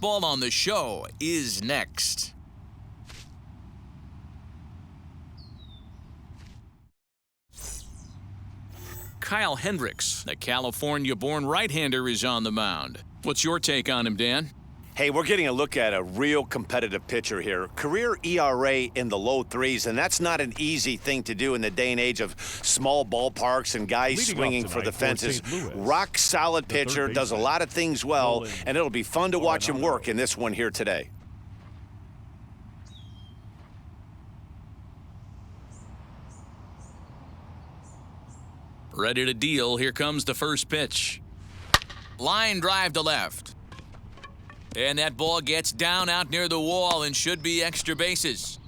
Ball on the Show is next. Kyle Hendricks, the California-born right-hander, is on the mound. What's your take on him, Dan? Hey, we're getting a look at a real competitive pitcher here. Career ERA in the low threes, and that's not an easy thing to do in the day and age of small ballparks and guys swinging for the fences. Rock solid pitcher, does a lot of things well, and it'll be fun to watch him work in this one here today. Ready to deal. Here comes the first pitch. Line drive to left. And that ball gets down out near the wall and should be extra bases.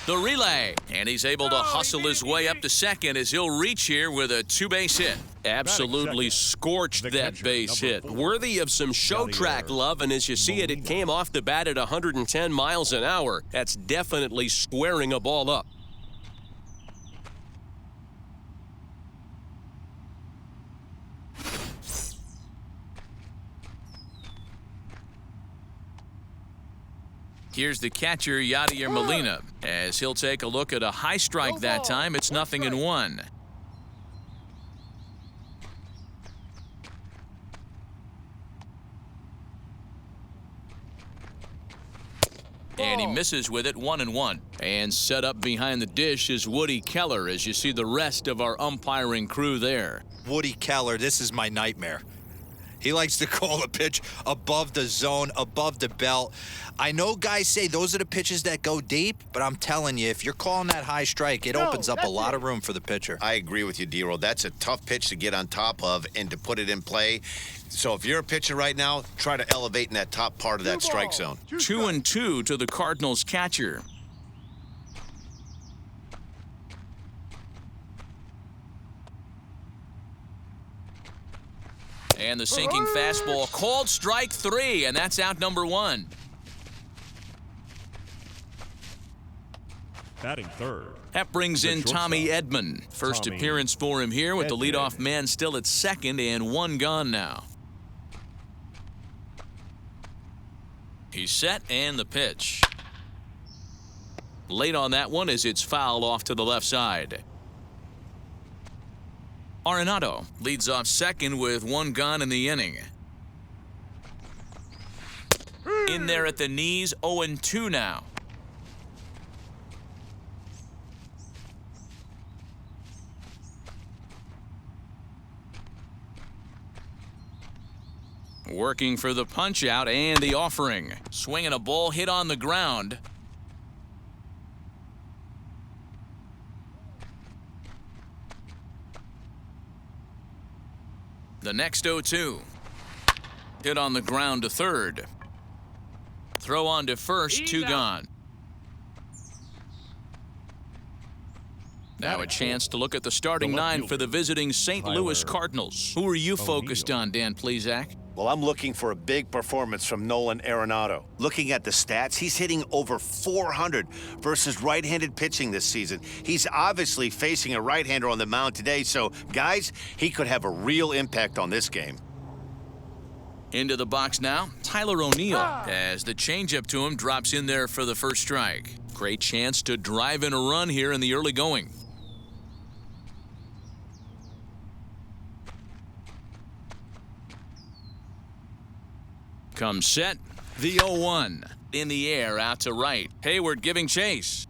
The relay. And he's able to hustle his way up to second as he'll reach here with a two-base hit. Absolutely scorched that base hit. Worthy of some show track love, and as you see it, it came off the bat at 110 miles an hour. That's definitely squaring a ball up. Here's the catcher, Yadier Molina, as he'll take a look at a high strike that time. It's 0-1. And he misses with it, 1-1. And set up behind the dish is Woody Keller, as you see the rest of our umpiring crew there. Woody Keller, this is my nightmare. He likes to call a pitch above the zone, above the belt. I know guys say those are the pitches that go deep, but I'm telling you, if you're calling that high strike, it opens up a lot of room for the pitcher. I agree with you, D-Roll. That's a tough pitch to get on top of and to put it in play. So if you're a pitcher right now, try to elevate in that top part of that strike zone. 2-2 to the Cardinals catcher. And the sinking fastball called strike 3, and that's out number 1. Batting third. That brings in Tommy Edman. First appearance for him here with the leadoff man still at second and 1 gone now. He's set and the pitch. Late on that one as it's fouled off to the left side. Arenado leads off second with 1 gone in the inning. In there at the knees, 0-2 now. Working for the punch out and the offering. Swinging a ball hit on the ground. The next 0-2. Hit on the ground to third. Throw on to first, 2 gone. Now a chance to look at the starting 9 for the visiting St. Louis Cardinals. Who are you focused on, Dan Plesac? Well, I'm looking for a big performance from Nolan Arenado. Looking at the stats, he's hitting over 400 versus right-handed pitching this season. He's obviously facing a right-hander on the mound today, so, guys, he could have a real impact on this game. Into the box now, Tyler O'Neill, as the changeup to him drops in there for the first strike. Great chance to drive in a run here in the early going. Comes set, the 0-1. In the air, out to right. Hayward giving chase.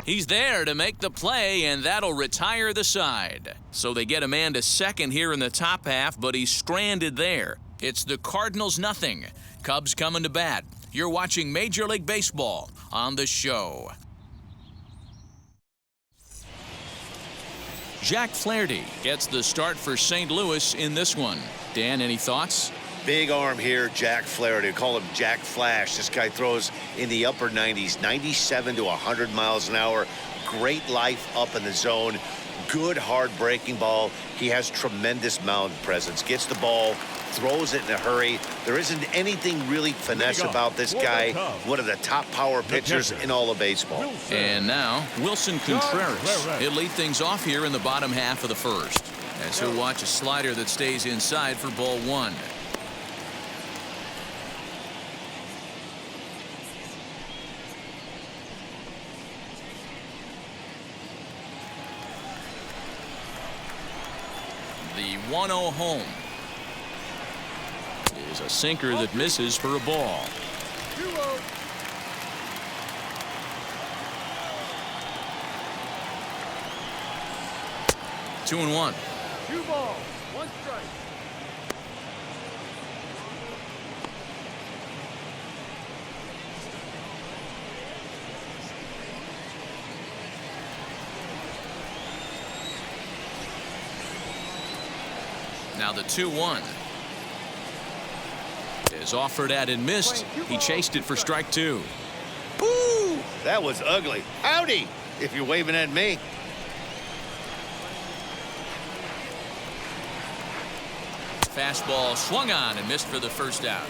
He's there to make the play, and that'll retire the side. So they get a man to second here in the top half, but he's stranded there. It's the Cardinals 0. Cubs coming to bat. You're watching Major League Baseball on the Show. Jack Flaherty gets the start for St. Louis in this one. Dan, any thoughts? Big arm here, Jack Flaherty. Call him Jack Flash. This guy throws in the upper 90s, 97 to 100 miles an hour. Great life up in the zone. Good hard breaking ball. He has tremendous mound presence. Gets the ball, throws it in a hurry. There isn't anything really finesse about this guy. One of the top power pitchers in all of baseball. And now, Wilson Contreras. He'll lead things off here in the bottom half of the first, as he'll watch a slider that stays inside for ball 1. The 1-0 home is a sinker that misses for a ball. 2-0. 2-1. 2 balls, 1 strike. Now the 2-1 is offered at and missed. He chased it for strike 2. Woo! That was ugly. Howdy, if you're waving at me. Fastball swung on and missed for the first out.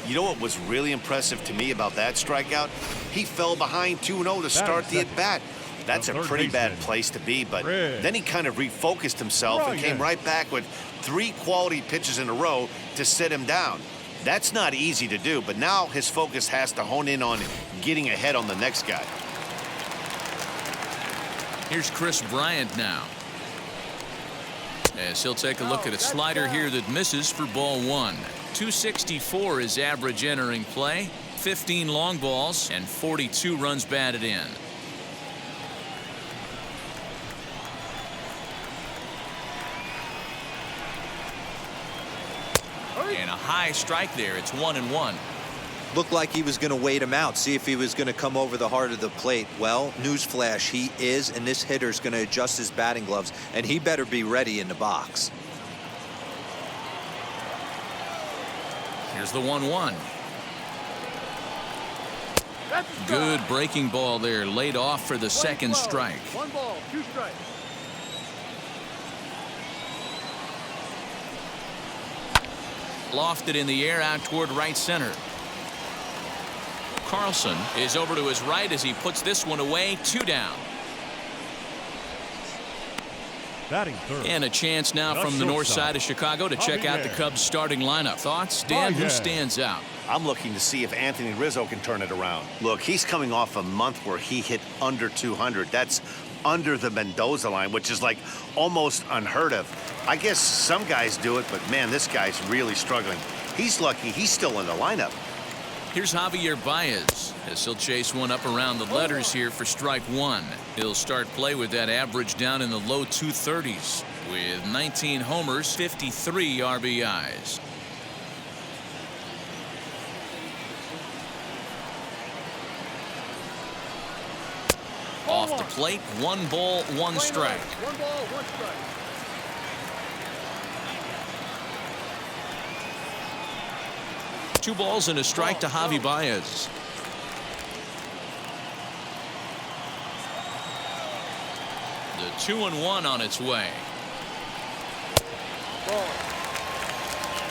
You know what was really impressive to me about that strikeout? He fell behind 2-0 to start the at-bat. That's a pretty bad place to be, but then he kind of refocused himself and came right back with 3 quality pitches in a row to sit him down. That's not easy to do, but now his focus has to hone in on getting ahead on the next guy. Here's Chris Bryant now, as he'll take a look at a slider here that misses for ball 1. 264 is average entering play, 15 long balls, and 42 runs batted in. And a high strike there. It's 1-1. Looked like he was going to wait him out, see if he was going to come over the heart of the plate. Well, newsflash, he is, and this hitter's going to adjust his batting gloves, and he better be ready in the box. Here's the 1-1. Good breaking ball there, laid off for the second strike. 1 ball, 2 strikes. Lofted in the air out toward right center. Carlson is over to his right as he puts this one away. 2 down. Batting third. And a chance now from the north side of Chicago to check out the Cubs starting lineup. Thoughts, Dan? Who stands out? I'm looking to see if Anthony Rizzo can turn it around. Look, he's coming off a month where he hit under 200. That's under the Mendoza line, which is like almost unheard of. I guess some guys do it, but man, this guy's really struggling. He's lucky he's still in the lineup. Here's Javier Baez as he'll chase one up around the letters here for strike 1. He'll start play with that average down in the low 230s with 19 homers, 53 RBIs. Off the plate, 1 ball, 1 strike. 1 ball, 1 strike. Two balls and a strike to Javi Baez. The 2-1 on its way.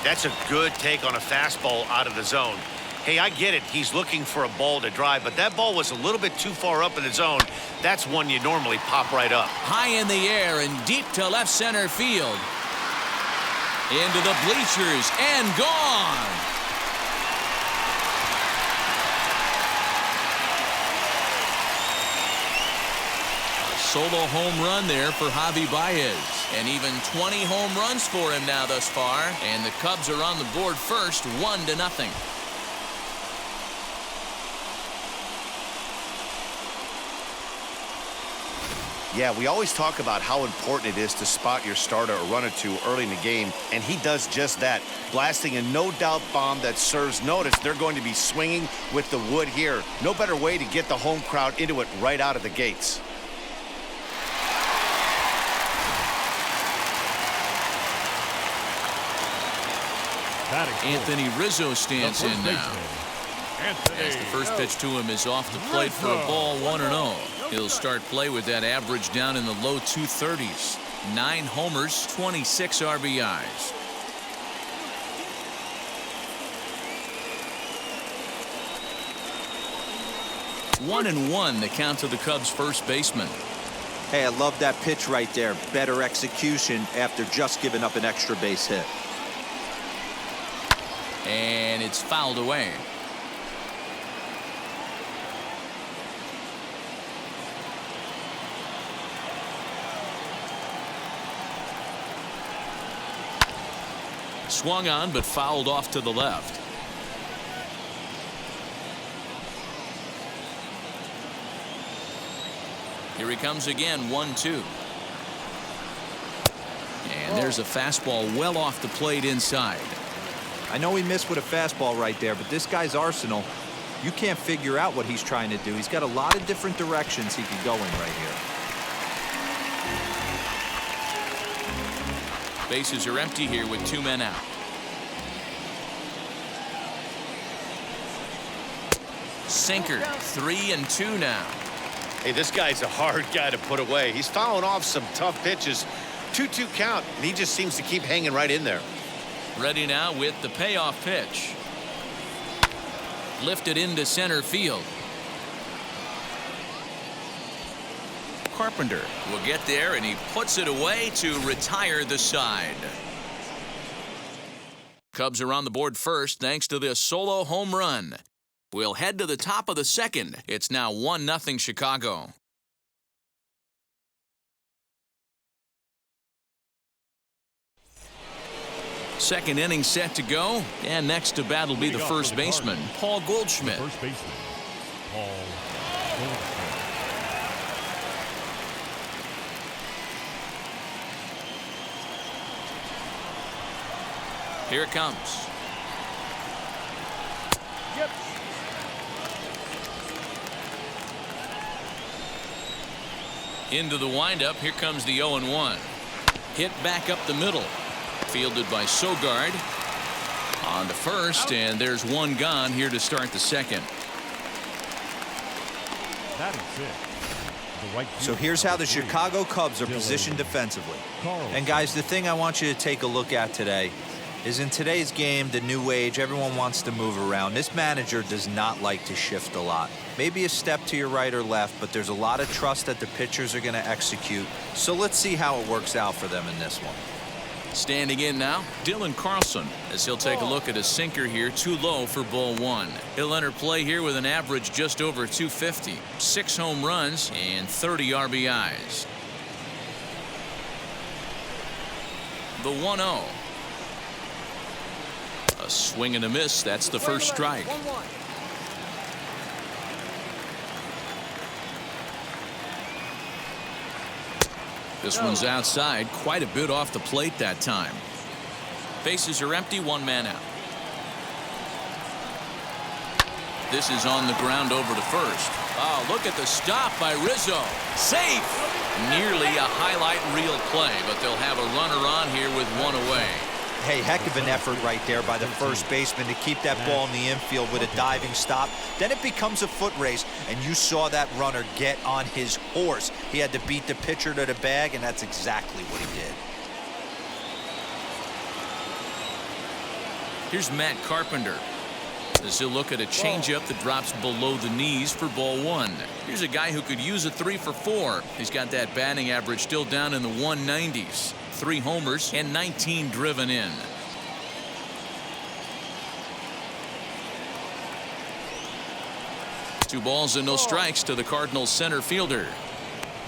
That's a good take on a fastball out of the zone. Hey, I get it. He's looking for a ball to drive, but that ball was a little bit too far up in the zone. That's one you normally pop right up. High in the air and deep to left center field. Into the bleachers and gone. A solo home run there for Javi Baez. And even 20 home runs for him now thus far. And the Cubs are on the board first, 1-0. Yeah, we always talk about how important it is to spot your starter or run or two early in the game, and he does just that, blasting a no-doubt bomb that serves notice. They're going to be swinging with the wood here. No better way to get the home crowd into it right out of the gates. Anthony Rizzo stands in now. As the first pitch to him is off the plate for a ball, 1-0. He'll start play with that average down in the low 230s. 9 homers, 26 RBIs. One and one, the count to the Cubs' first baseman. Hey, I love that pitch right there. Better execution after just giving up an extra base hit. And it's fouled away. swung on but fouled off to the left. Here he comes again, 1-2. And there's a fastball well off the plate inside. I know he missed with a fastball right there, but this guy's arsenal, you can't figure out what he's trying to do. He's got a lot of different directions he could go in right here. Bases are empty here with 2 men out. Sinker, 3-2 now. Hey, this guy's a hard guy to put away. He's fouling off some tough pitches. 2-2 count, and he just seems to keep hanging right in there. Ready now with the payoff pitch. Lifted into center field. Carpenter will get there, and he puts it away to retire the side. Cubs are on the board first thanks to this solo home run. We'll head to the top of the second. It's now 1-0 Chicago. Second inning set to go, and next to bat will be the first baseman, Paul Goldschmidt. First baseman, Paul Goldschmidt. Here it comes. Yep. Into the windup. Here comes the 0-1. Hit back up the middle. Fielded by Sogard. On to first, and there's one gone here to start the second. That is it. So here's how the Chicago Cubs are positioned defensively. And guys, the thing I want you to take a look at today is in today's game, the new age, everyone wants to move around. This manager does not like to shift a lot. Maybe a step to your right or left, but there's a lot of trust that the pitchers are going to execute. So let's see how it works out for them in this one. Standing in now, Dylan Carlson, as he'll take a look at a sinker here, too low for ball 1. He'll enter play here with an average just over 250, 6 home runs, and 30 RBIs. The 1-0. A swing and a miss. That's the first strike. 1-1. This one's outside, quite a bit off the plate that time. Bases are empty, 1 man out. This is on the ground over to first. Oh, look at the stop by Rizzo. Safe! Nearly a highlight reel play, but they'll have a runner on here with 1 away. Hey, heck of an effort right there by the first baseman to keep that ball in the infield with a diving stop. Then it becomes a foot race, and you saw that runner get on his horse. He had to beat the pitcher to the bag, and that's exactly what he did. Here's Matt Carpenter, as he'll look at a changeup that drops below the knees for ball 1. Here's a guy who could use a 3 for 4. He's got that batting average still down in the 190s. 3 homers and 19 driven in. Two balls and no strikes to the Cardinals center fielder.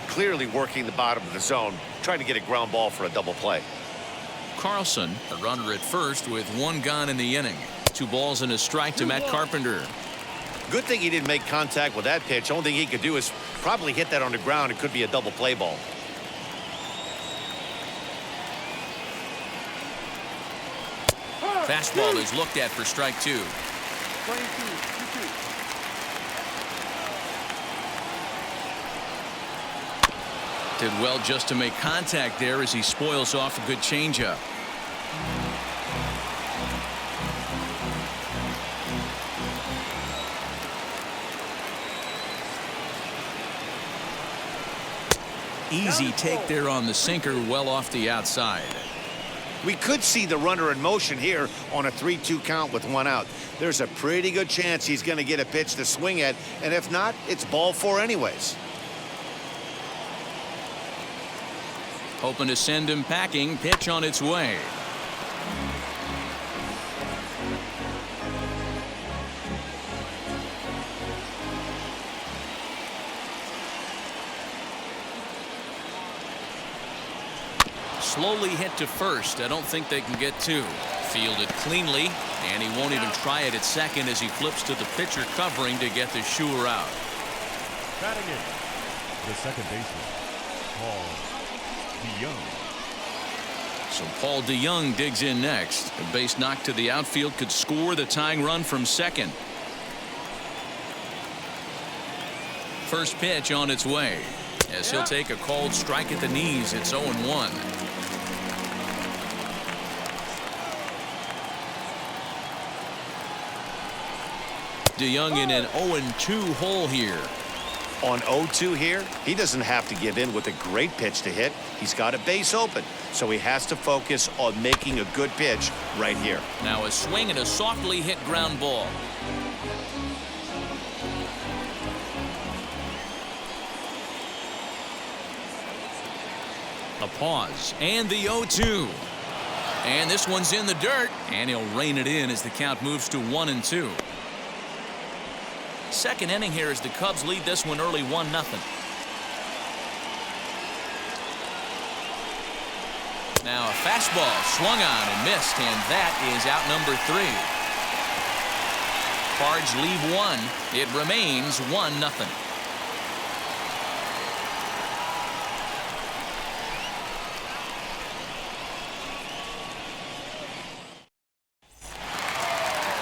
Clearly working the bottom of the zone, trying to get a ground ball for a double play. Carlson, a runner at first with 1 gone in the inning. 2 balls and a strike to Matt Carpenter. Good thing he didn't make contact with that pitch. Only thing he could do is probably hit that on the ground. It could be a double play ball. Fastball is looked at for strike 2. 22, 2-2. Did well just to make contact there as he spoils off a good changeup. Easy take there on the sinker, well off the outside. We could see the runner in motion here on a 3-2 count with 1 out. There's a pretty good chance he's going to get a pitch to swing at, and if not, it's ball 4 anyways. Hoping to send him packing. Pitch on its way. Slowly hit to first. I don't think they can get 2. Fielded cleanly, and he won't even try it at second as he flips to the pitcher covering to get the shooter out. Batting in, the second baseman, Paul DeYoung. So Paul DeYoung digs in next. A base knock to the outfield could score the tying run from second. First pitch on its way as he'll take a called strike at the knees. It's 0-1. DeYoung in an 0-2 hole here. On 0-2 here, he doesn't have to give in with a great pitch to hit. He's got a base open, so he has to focus on making a good pitch right here. Now a swing and a softly hit ground ball. A pause and the 0-2. And this one's in the dirt, and he'll rein it in as the count moves to 1-2. Second inning here as the Cubs lead this one early 1-0. Now a fastball swung on and missed, and that is out number 3. Cards leave 1. It remains 1-0.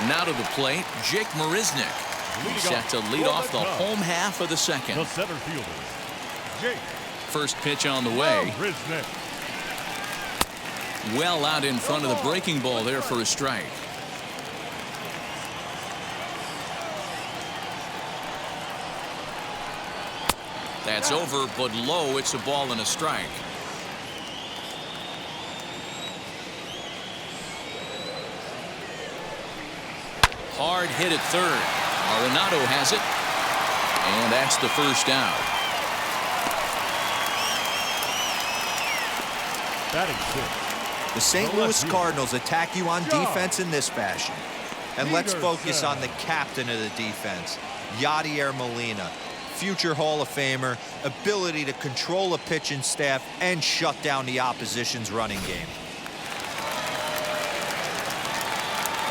Now to the plate, Jake Marisnick. He's set to lead off the home half of the second. The center fielder, Jake. First pitch on the way. Marisnick. Well out in front of the breaking ball there for a strike. That's over, but low. It's a ball and a strike. Hard hit at third. Arenado has it, and that's the first out. Batting sixth. The St. Louis Cardinals attack you on defense in this fashion. And let's focus on the captain of the defense, Yadier Molina. Future Hall of Famer, ability to control a pitching staff and shut down the opposition's running game.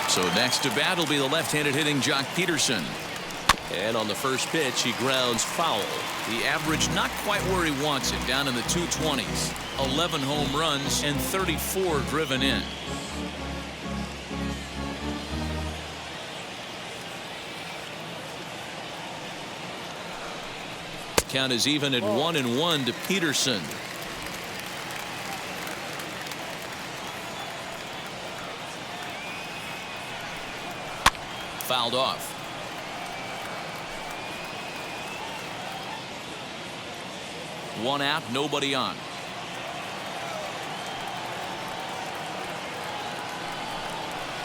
So next to bat will be the left-handed hitting Jock Peterson. And on the first pitch, he grounds foul. The average not quite where he wants it, down in the 220s. 11 home runs and 34 driven in. Count is even at 1-1 to Peterson. Fouled off. One out, nobody on.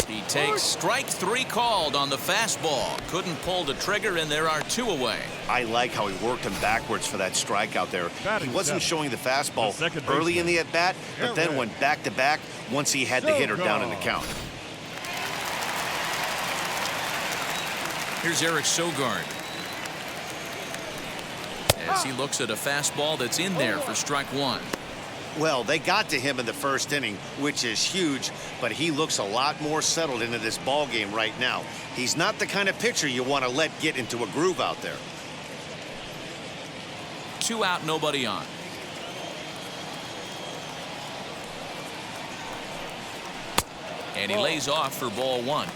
He takes strike 3 called on the fastball. Couldn't pull the trigger, and there are 2 away. I like how he worked him backwards for that strikeout there. He wasn't showing the fastball The early in the at-bat, but then went back-to-back once he had the hitter down in the count. Here's Eric Sogard as he looks at a fastball that's in there for strike 1. Well, they got to him in the first inning, which is huge, but he looks a lot more settled into this ball game right now. He's not the kind of pitcher you want to let get into a groove out there. 2 out, nobody on. And he lays off for ball 1.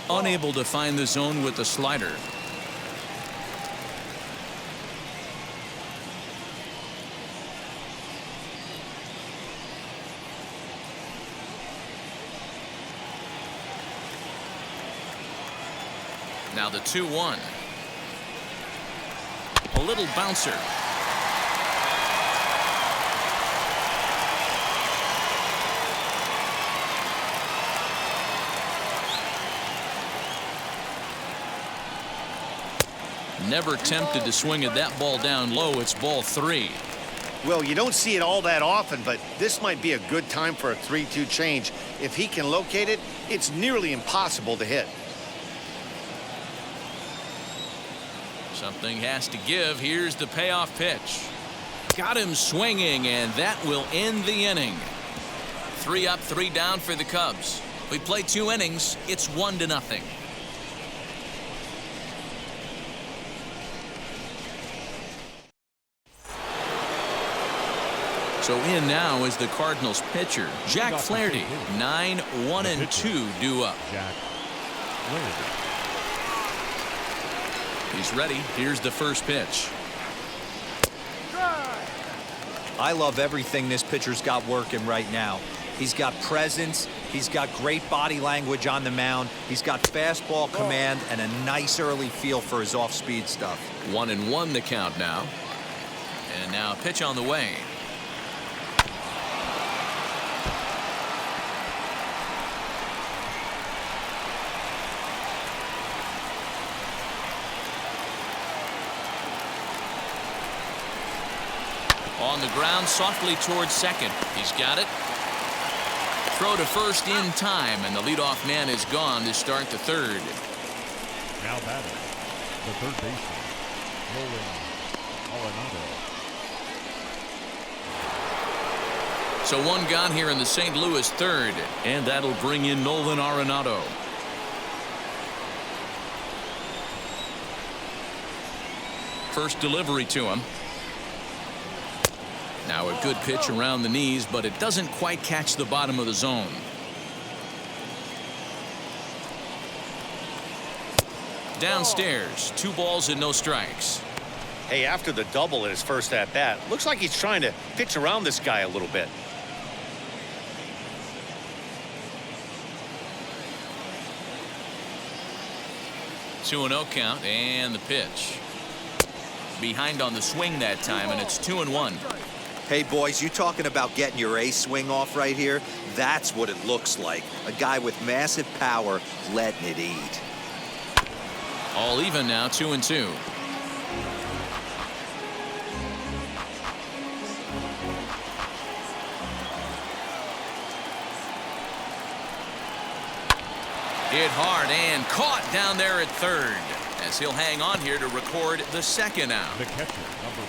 Unable to find the zone with the slider. Now the 2-1. A little bouncer. Never tempted to swing at that ball down low. It's ball 3. Well, you don't see it all that often, but this might be a good time for a 3-2 change. If he can locate it, it's nearly impossible to hit. Something has to give. Here's the payoff pitch. Got him swinging, and that will end the inning. 3 up, 3 down for the Cubs. We play 2 innings. It's 1-0. So in now is the Cardinals pitcher, Jack Flaherty. 9, 1, and 2 due up. Jack Flaherty. He's ready. Here's the first pitch. I love everything this pitcher's got working right now. He's got presence. He's got great body language on the mound. He's got fastball command and a nice early feel for his off-speed stuff. 1-1 the count now. And now pitch on the way. On the ground, softly towards second. He's got it. Throw to first in time, and the leadoff man is gone to start the third. Now batting, the third baseman, Nolan Arenado. So 1 gone here in the St. Louis third, and that'll bring in Nolan Arenado. First delivery to him. Now a good pitch around the knees, but it doesn't quite catch the bottom of the zone. Downstairs, 2 balls and no strikes. Hey, after the double in his first at-bat, looks like he's trying to pitch around this guy a little bit. Two and 0 count, and the pitch. Behind on the swing that time, and it's 2-1. Hey, boys, you talking about getting your ace swing off right here? That's what it looks like. A guy with massive power letting it eat. All even now, 2-2. Hit hard and caught down there at third, as he'll hang on here to record the second out. The catcher, number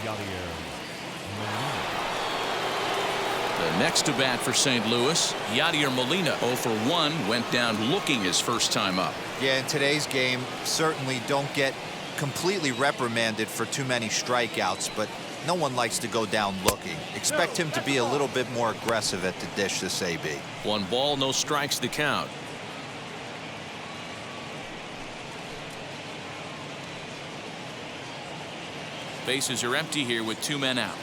4, Yadier Molina. The next to bat for St. Louis, Yadier Molina, 0 for 1, went down looking his first time up. Yeah, in today's game, certainly don't get completely reprimanded for too many strikeouts, but no one likes to go down looking. Expect him to be a little bit more aggressive at the dish this AB. 1 ball, no strikes to count. Bases are empty here with 2 men out.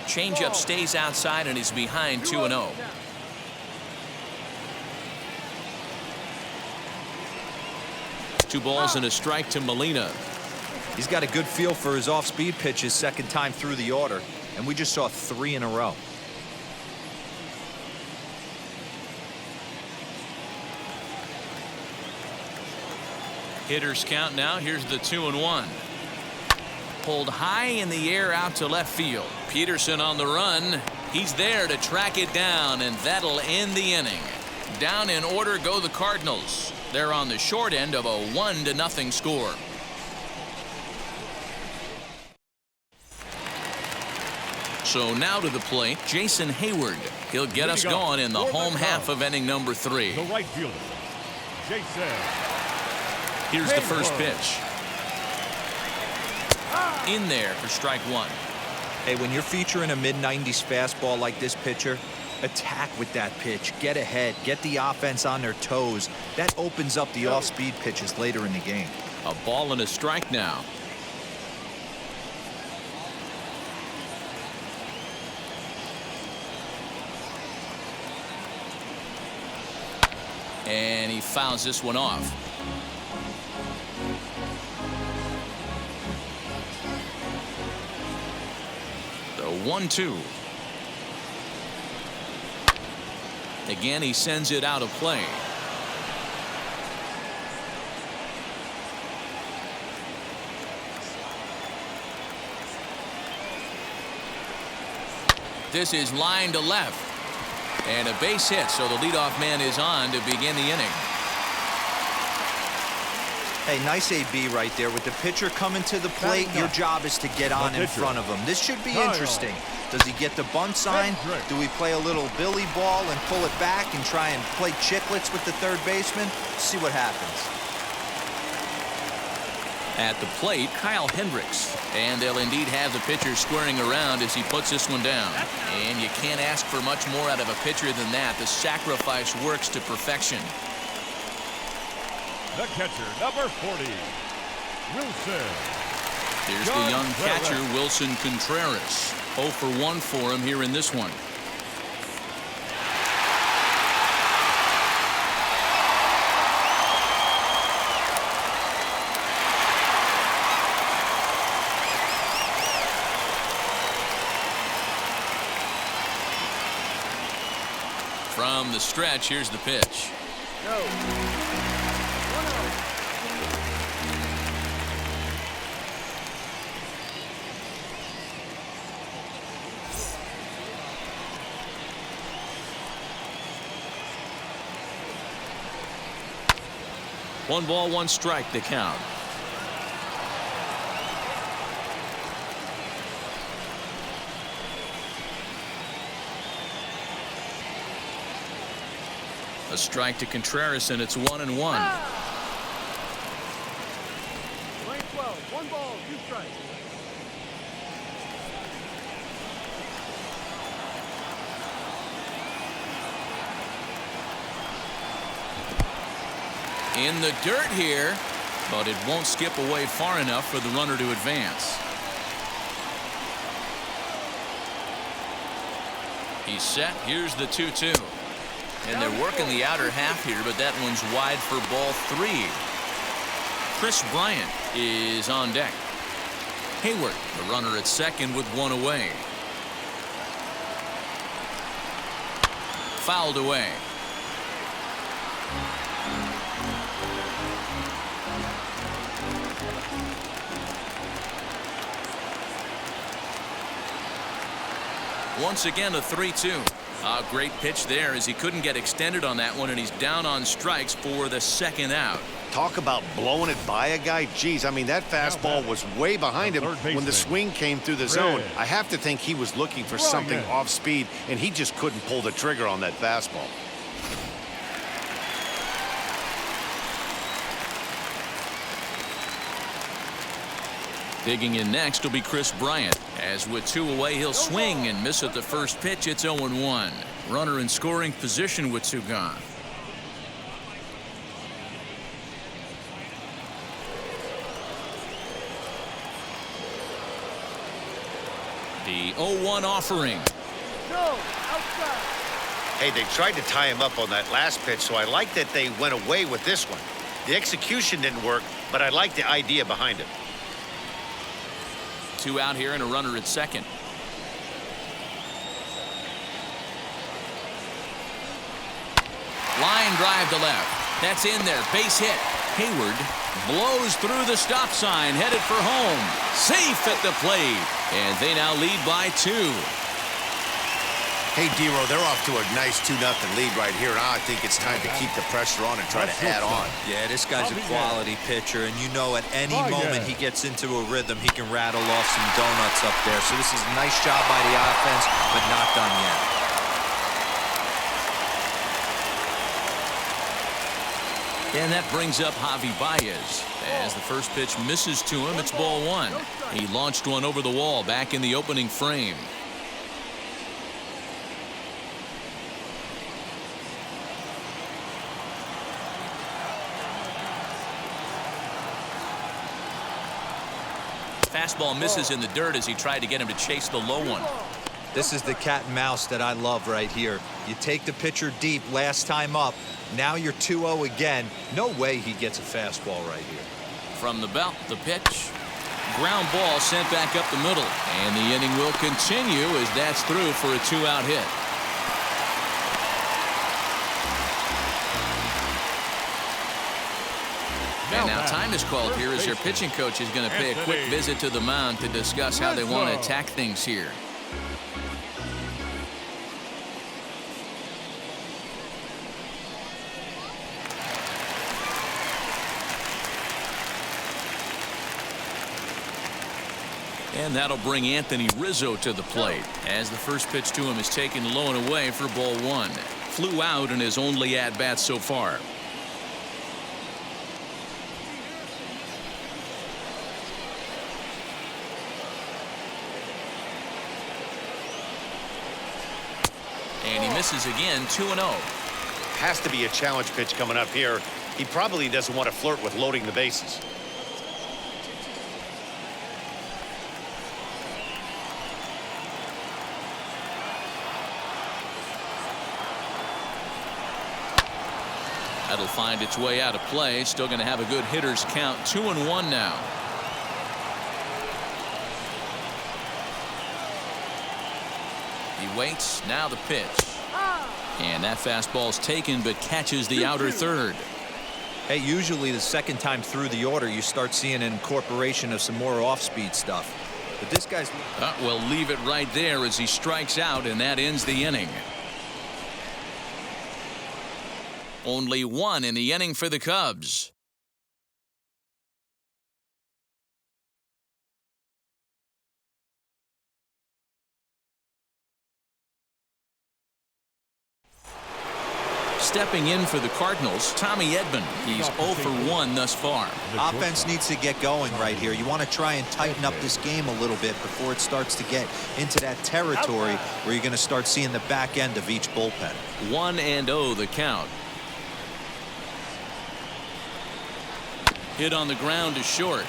Changeup stays outside and is behind 2-0. Two balls and a strike to Molina. He's got a good feel for his off-speed pitches second time through the order, and we just saw 3 in a row. Hitters count now. Here's the 2-1. Pulled high in the air out to left field. Peterson on the run. He's there to track it down, and that'll end the inning. Down in order go the Cardinals. They're on the short end of a 1-0 score. So now to the plate, Jason Hayward. He'll get us going in the home half of inning number 3. The right fielder, Jason. Here's the first pitch. In there for strike 1. Hey, when you're featuring a mid-90s fastball like this pitcher, attack with that pitch. Get ahead. Get the offense on their toes. That opens up the off-speed pitches later in the game. A ball and a strike now. And he fouls this one off. The 1-2. Again, he sends it out of play. This is line to left. And a base hit, so the leadoff man is on to begin the inning. Hey, nice AB right there. With the pitcher coming to the plate, your job is to get on in front of him. This should be interesting. Does he get the bunt sign? Do we play a little billy ball and pull it back and try and play chicklets with the third baseman? See what happens. At the plate, Kyle Hendricks. And they'll indeed have the pitcher squaring around as he puts this one down. And you can't ask for much more out of a pitcher than that. The sacrifice works to perfection. The catcher, number 40, Wilson. Here's the young catcher, Wilson Contreras. 0 for 1 for him here in this one. From the stretch, here's the pitch. Go. 1 ball, 1 strike, the count. A strike to Contreras, and it's 1-1. Lane 12, 1 ball, 2 strikes. In the dirt here, but it won't skip away far enough for the runner to advance. He's set. Here's the 2-2. And they're working the outer half here, but that one's wide for ball 3. Chris Bryant is on deck. Hayward, the runner at second with 1 away. Fouled away. Once again, a 3-2. A great pitch there as he couldn't get extended on that one, and he's down on strikes for the second out. Talk about blowing it by a guy. Geez, I mean, that fastball was way behind him when the swing came through the zone. I have to think he was looking for something off speed, and he just couldn't pull the trigger on that fastball. Digging in next will be Chris Bryant. As with 2 away, he'll swing and miss at the first pitch. It's 0-1. Runner in scoring position with 2 gone. The 0-1 offering. No, outside. Hey, they tried to tie him up on that last pitch, so I like that they went away with this one. The execution didn't work, but I like the idea behind it. 2 out here and a runner at second. Line drive to left. That's in there. Base hit. Hayward blows through the stop sign, headed for home. Safe at the plate. And they now lead by 2. Hey, Dero, they're off to a nice 2-0 lead right here. Now I think it's time to keep the pressure on and try to add on. Yeah, this guy's a quality pitcher, and you know at any moment he gets into a rhythm, he can rattle off some donuts up there. So this is a nice job by the offense, but not done yet. And that brings up Javi Baez. As the first pitch misses to him, it's ball 1. He launched one over the wall back in the opening frame. Fastball misses in the dirt as he tried to get him to chase the low one. This is the cat and mouse that I love right here. You take the pitcher deep last time up. Now you're 2-0 again. No way he gets a fastball right here. From the belt, the pitch. Ground ball sent back up the middle. And the inning will continue as that's through for a 2-out hit. And now time is called here as their pitching coach is going to pay a quick visit to the mound to discuss how they want to attack things here. And that'll bring Anthony Rizzo to the plate as the first pitch to him is taken low and away for ball one. Flew out in his only at-bat so far. And he misses again, 2-0. Has to be a challenge pitch coming up here. He probably doesn't want to flirt with loading the bases. That'll find its way out of play. Still going to have a good hitter's count. 2-1 now. He waits. Now the pitch. And that fastball's taken but catches the outer third. Hey, usually the second time through the order you start seeing an incorporation of some more off-speed stuff. But this guy's... We'll leave it right there as he strikes out, and that ends the inning. Only one in the inning for the Cubs. Stepping in for the Cardinals, Tommy Edman. He's 0 for 1 thus far. Offense needs to get going right here. You want to try and tighten up this game a little bit before it starts to get into that territory where you're going to start seeing the back end of each bullpen. 1-0 the count. Hit on the ground to short.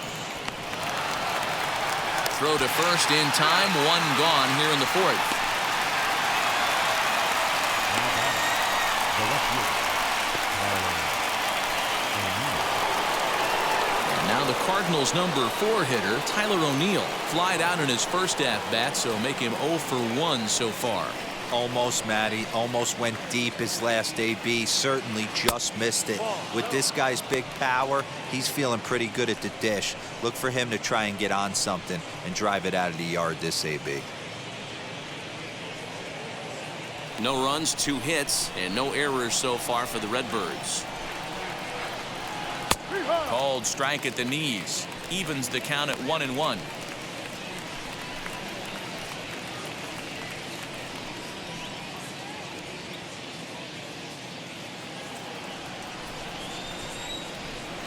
Throw to first in time. One gone here in the fourth. And now the Cardinals' number 4 hitter, Tyler O'Neill, flied out in his first at-bat, so make him 0 for 1 so far. Almost, Matty. Almost went deep his last AB. Certainly just missed it. With this guy's big power, he's feeling pretty good at the dish. Look for him to try and get on something and drive it out of the yard this AB. No runs, 2 hits, and no errors so far for the Redbirds. Called strike at the knees. Evens the count at 1-1.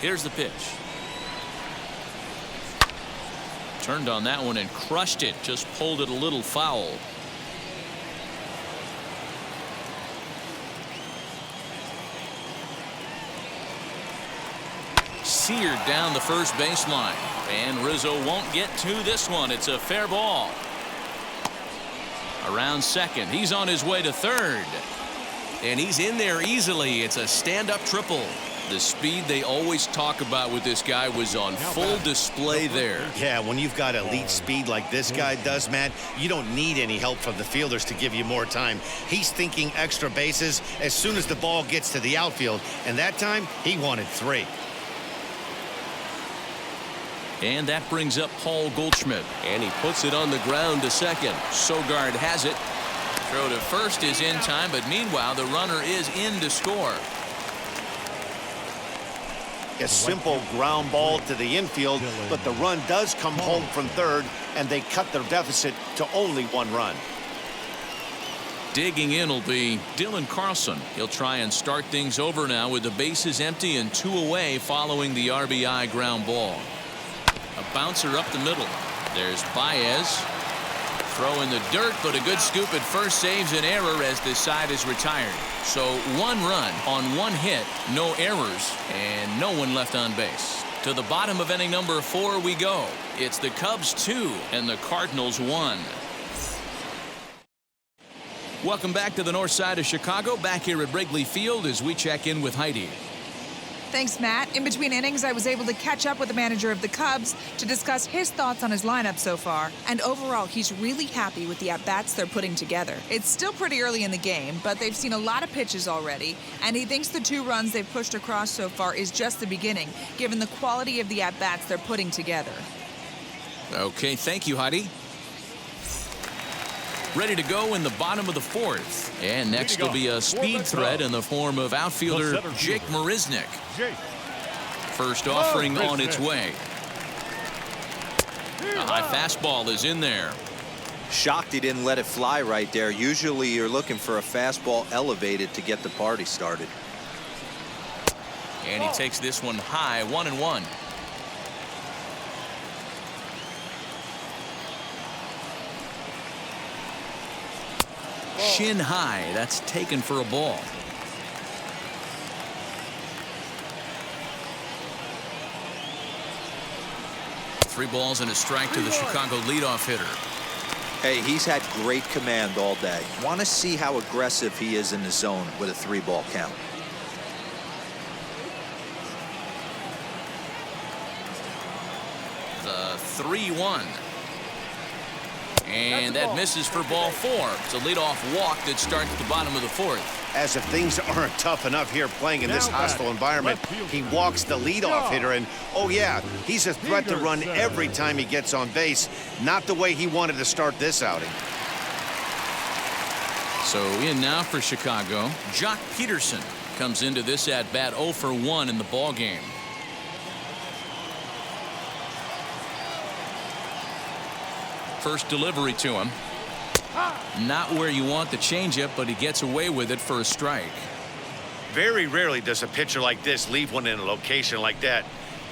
Here's the pitch. Turned on that one and crushed it. Just pulled it a little foul. Seared down the first baseline. And Rizzo won't get to this one. It's a fair ball. Around second. He's on his way to third. And he's in there easily. It's a stand-up triple. The speed they always talk about with this guy was on full display there. Yeah, when you've got elite speed like this guy does, Matt, you don't need any help from the fielders to give you more time. He's thinking extra bases as soon as the ball gets to the outfield, and that time he wanted 3. And that brings up Paul Goldschmidt. And he puts it on the ground to second. Sogard has it. Throw to first is in time, but meanwhile the runner is in to score. A simple ground ball to the infield, but the run does come home from third, and they cut their deficit to only 1 run. Digging in will be Dylan Carlson. He'll try and start things over now with the bases empty and 2 away following the RBI ground ball. A bouncer up the middle. There's Baez. Throw in the dirt, but a good scoop at first saves an error as this side is retired. So 1 run on 1 hit, no errors, and no one left on base. To the bottom of inning number 4 we go. It's the Cubs 2 and the Cardinals 1. Welcome back to the north side of Chicago. Back here at Wrigley Field as we check in with Heidi. Thanks, Matt. In between innings, I was able to catch up with the manager of the Cubs to discuss his thoughts on his lineup so far. And overall, he's really happy with the at-bats they're putting together. It's still pretty early in the game, but they've seen a lot of pitches already. And he thinks the 2 runs they've pushed across so far is just the beginning, given the quality of the at-bats they're putting together. Okay, thank you, Heidi. Ready to go in the bottom of the 4th. And next will be a speed threat in the form of outfielder Jake Marisnick. First offering on its way. A high fastball is in there. Shocked he didn't let it fly right there. Usually you're looking for a fastball elevated to get the party started. And he takes this one high, 1-1. Shin high, that's taken for a ball. Three balls and a strike to the Chicago leadoff hitter. Hey, he's had great command all day. Want to see how aggressive he is in the zone with a 3-ball count. The 3-1. And that misses for ball 4. It's a leadoff walk that starts the bottom of the 4th. As if things aren't tough enough here playing in this hostile environment, he walks the leadoff hitter, and oh yeah, he's a threat to run every time he gets on base. Not the way he wanted to start this outing. So in now for Chicago, Jock Peterson comes into this at bat 0 for 1 in the ball game. First delivery to him. Not where you want the changeup, but he gets away with it for a strike. Very rarely does a pitcher like this leave one in a location like that.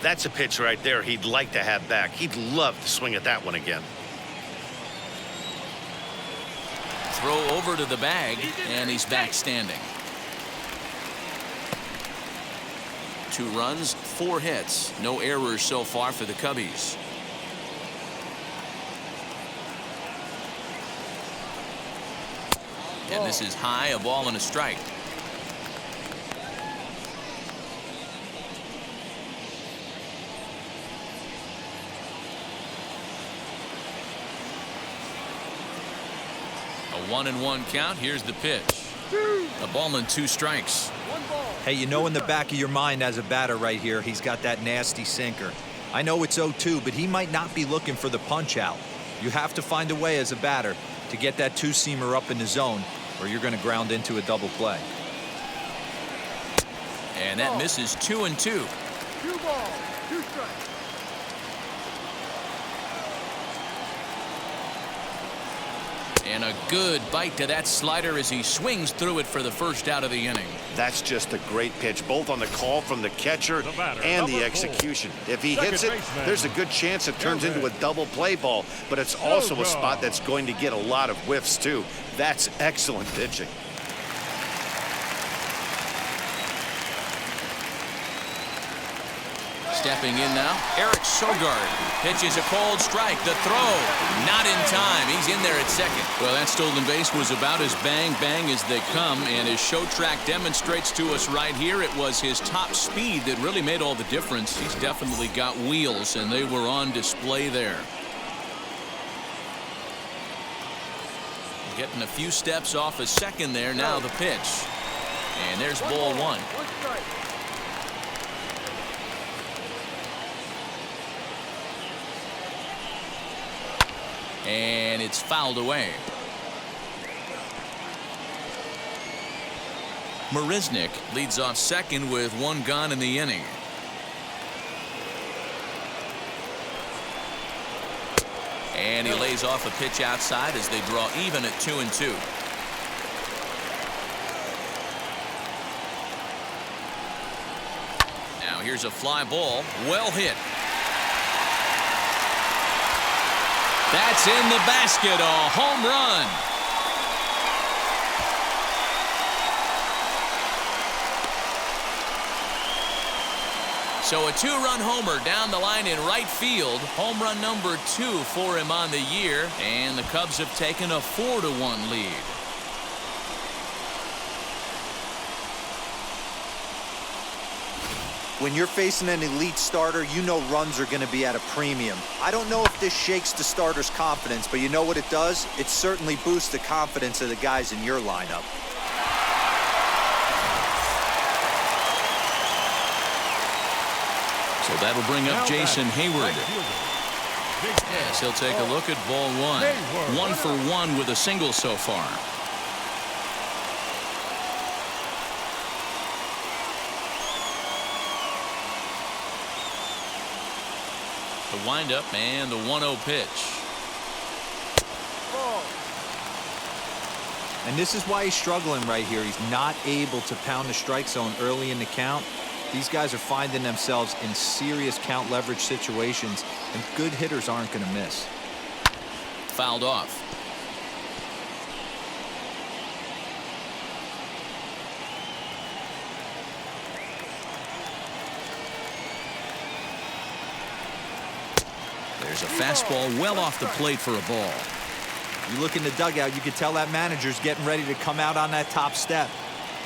That's a pitch right there he'd like to have back. He'd love to swing at that one again. Throw over to the bag, and he's back standing. 2 runs, 4 hits. No errors so far for the Cubbies. And this is high, a ball and a strike. A 1-1 count. Here's the pitch. A ball and 2 strikes. Hey, you know in the back of your mind as a batter right here, he's got that nasty sinker. I know it's 0-2, but he might not be looking for the punch out. You have to find a way as a batter to get that 2-seamer up in the zone, or you're going to ground into a double play. And that misses 2-2. 2 balls, 2 strikes. And a good bite to that slider as he swings through it for the first out of the inning. That's just a great pitch, both on the call from the catcher and the execution. If he hits it, there's a good chance it turns into a double play ball, but it's also a spot that's going to get a lot of whiffs too. That's excellent pitching. Stepping in now, Eric Sogard pitches a cold strike. The throw, not in time. He's in there at second. Well, that stolen base was about as bang as they come, and as Show Track demonstrates to us right here, it was his top speed that really made all the difference. He's definitely got wheels, and they were on display there. Getting a few steps off a second there. Now the pitch, and there's ball 1. 1 strike. And it's fouled away. Marisnick leads off second with 1 gone in the inning. And he lays off a pitch outside as they draw even at 2-2. Now here's a fly ball, well hit. That's in the basket, a home run. So a 2-run homer down the line in right field. Home run number 2 for him on the year. And the Cubs have taken a 4-1 lead. When you're facing an elite starter, you know runs are going to be at a premium. I don't know if this shakes the starter's confidence, but you know what it does? It certainly boosts the confidence of the guys in your lineup. So that'll bring up Jason Hayward. Yes, he'll take a look at ball 1. 1 for 1 with a single so far. The windup and the 1-0 pitch. Ball. And this is why he's struggling right here. He's not able to pound the strike zone early in the count. These guys are finding themselves in serious count leverage situations, and good hitters aren't going to miss. Fouled off. There's a fastball well off the plate for a ball. You look in the dugout, you can tell that manager's getting ready to come out on that top step.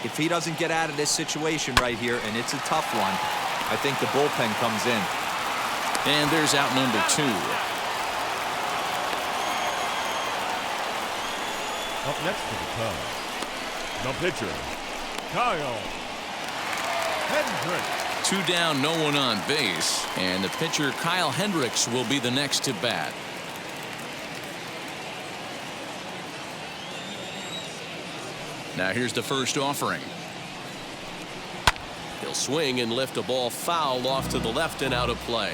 If he doesn't get out of this situation right here, and it's a tough one, I think the bullpen comes in. And there's out number 2. Up next for the Cubs, the pitcher, Kyle Hendricks. 2 down, no one on base, and the pitcher Kyle Hendricks will be the next to bat. Now here's the first offering. He'll swing and lift a ball foul off to the left and out of play.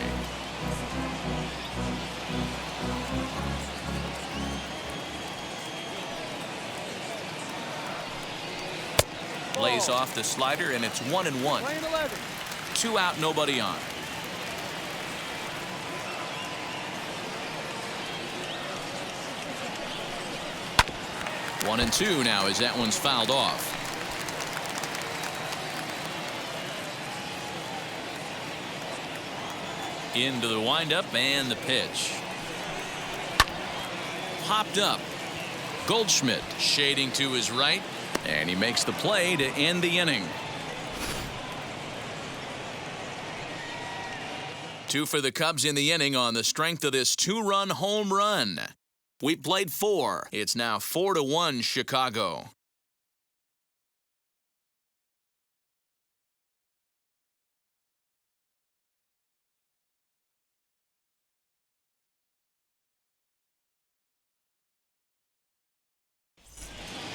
Lays off the slider, and it's 1-1. Lane 11. 2 out, nobody on. One and 2 now as that one's fouled off. Into the windup and the pitch. Popped up. Goldschmidt shading to his right, and he makes the play to end the inning. 2 for the Cubs in the inning on the strength of this 2-run home run. We played 4. It's now 4-1 Chicago.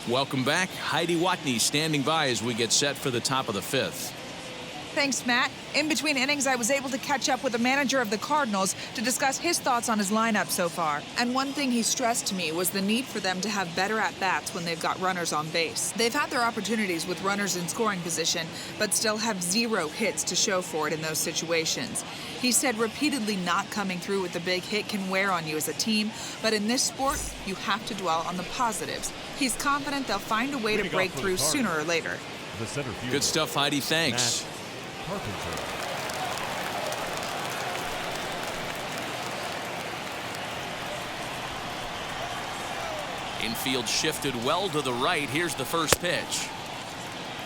Welcome back. Heidi Watney standing by as we get set for the top of the 5th. Thanks, Matt. In between innings, I was able to catch up with the manager of the Cardinals to discuss his thoughts on his lineup so far. And one thing he stressed to me was the need for them to have better at-bats when they've got runners on base. They've had their opportunities with runners in scoring position, but still have 0 hits to show for it in those situations. He said repeatedly not coming through with the big hit can wear on you as a team, but in this sport, you have to dwell on the positives. He's confident they'll find a way to break through sooner or later. The center fielder. Good stuff, Heidi. Thanks. Carpenter. Infield shifted well to the right. Here's the first pitch.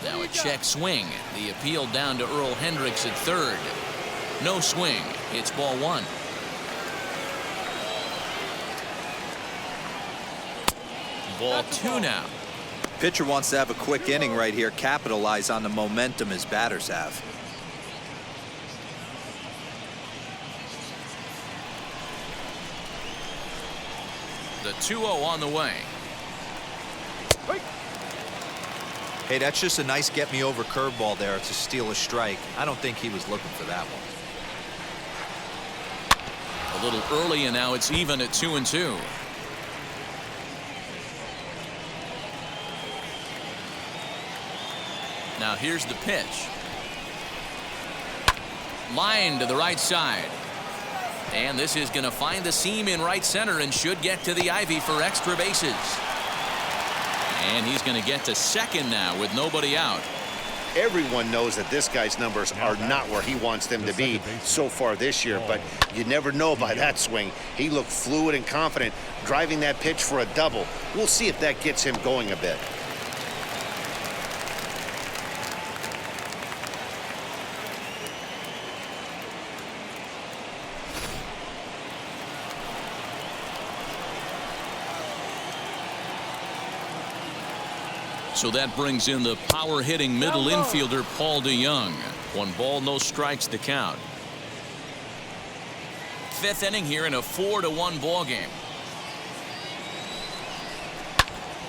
Now a check swing. The appeal down to Earl Hendricks at third. No swing. It's ball 1. Ball 2 now. Pitcher wants to have a quick inning right here, capitalize on the momentum his batters have. The 2-0 on the way. Hey, that's just a nice get-me-over curveball there. It's a steal a strike. I don't think he was looking for that one. A little early, and now it's even at 2-2. Now here's the pitch. Line to the right side. And this is going to find the seam in right center and should get to the ivy for extra bases. And he's going to get to second now with nobody out. Everyone knows that this guy's numbers are not where he wants them to be so far this year, but you never know by that swing. He looked fluid and confident, driving that pitch for a double. We'll see if that gets him going a bit. So that brings in the power-hitting middle infielder, Paul DeYoung. 1 ball, no strikes to count. 5th inning here in a 4-1 ball game.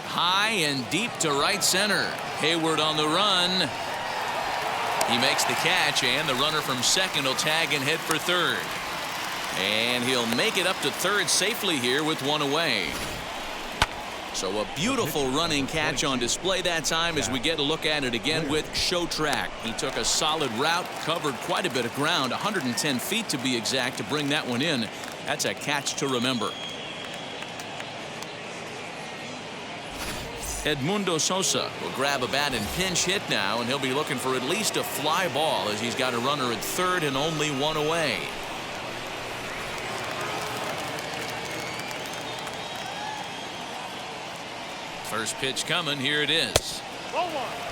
High and deep to right center. Hayward on the run. He makes the catch, and the runner from second will tag and head for third. And he'll make it up to third safely here with one away. So a beautiful running catch on display that time as we get a look at it again with Show Track. He took a solid route, covered quite a bit of ground, 110 feet to be exact, to bring that one in. That's a catch to remember. Edmundo Sosa will grab a bat and pinch hit now, and he'll be looking for at least a fly ball as he's got a runner at third and only one away. First pitch coming. Here it is.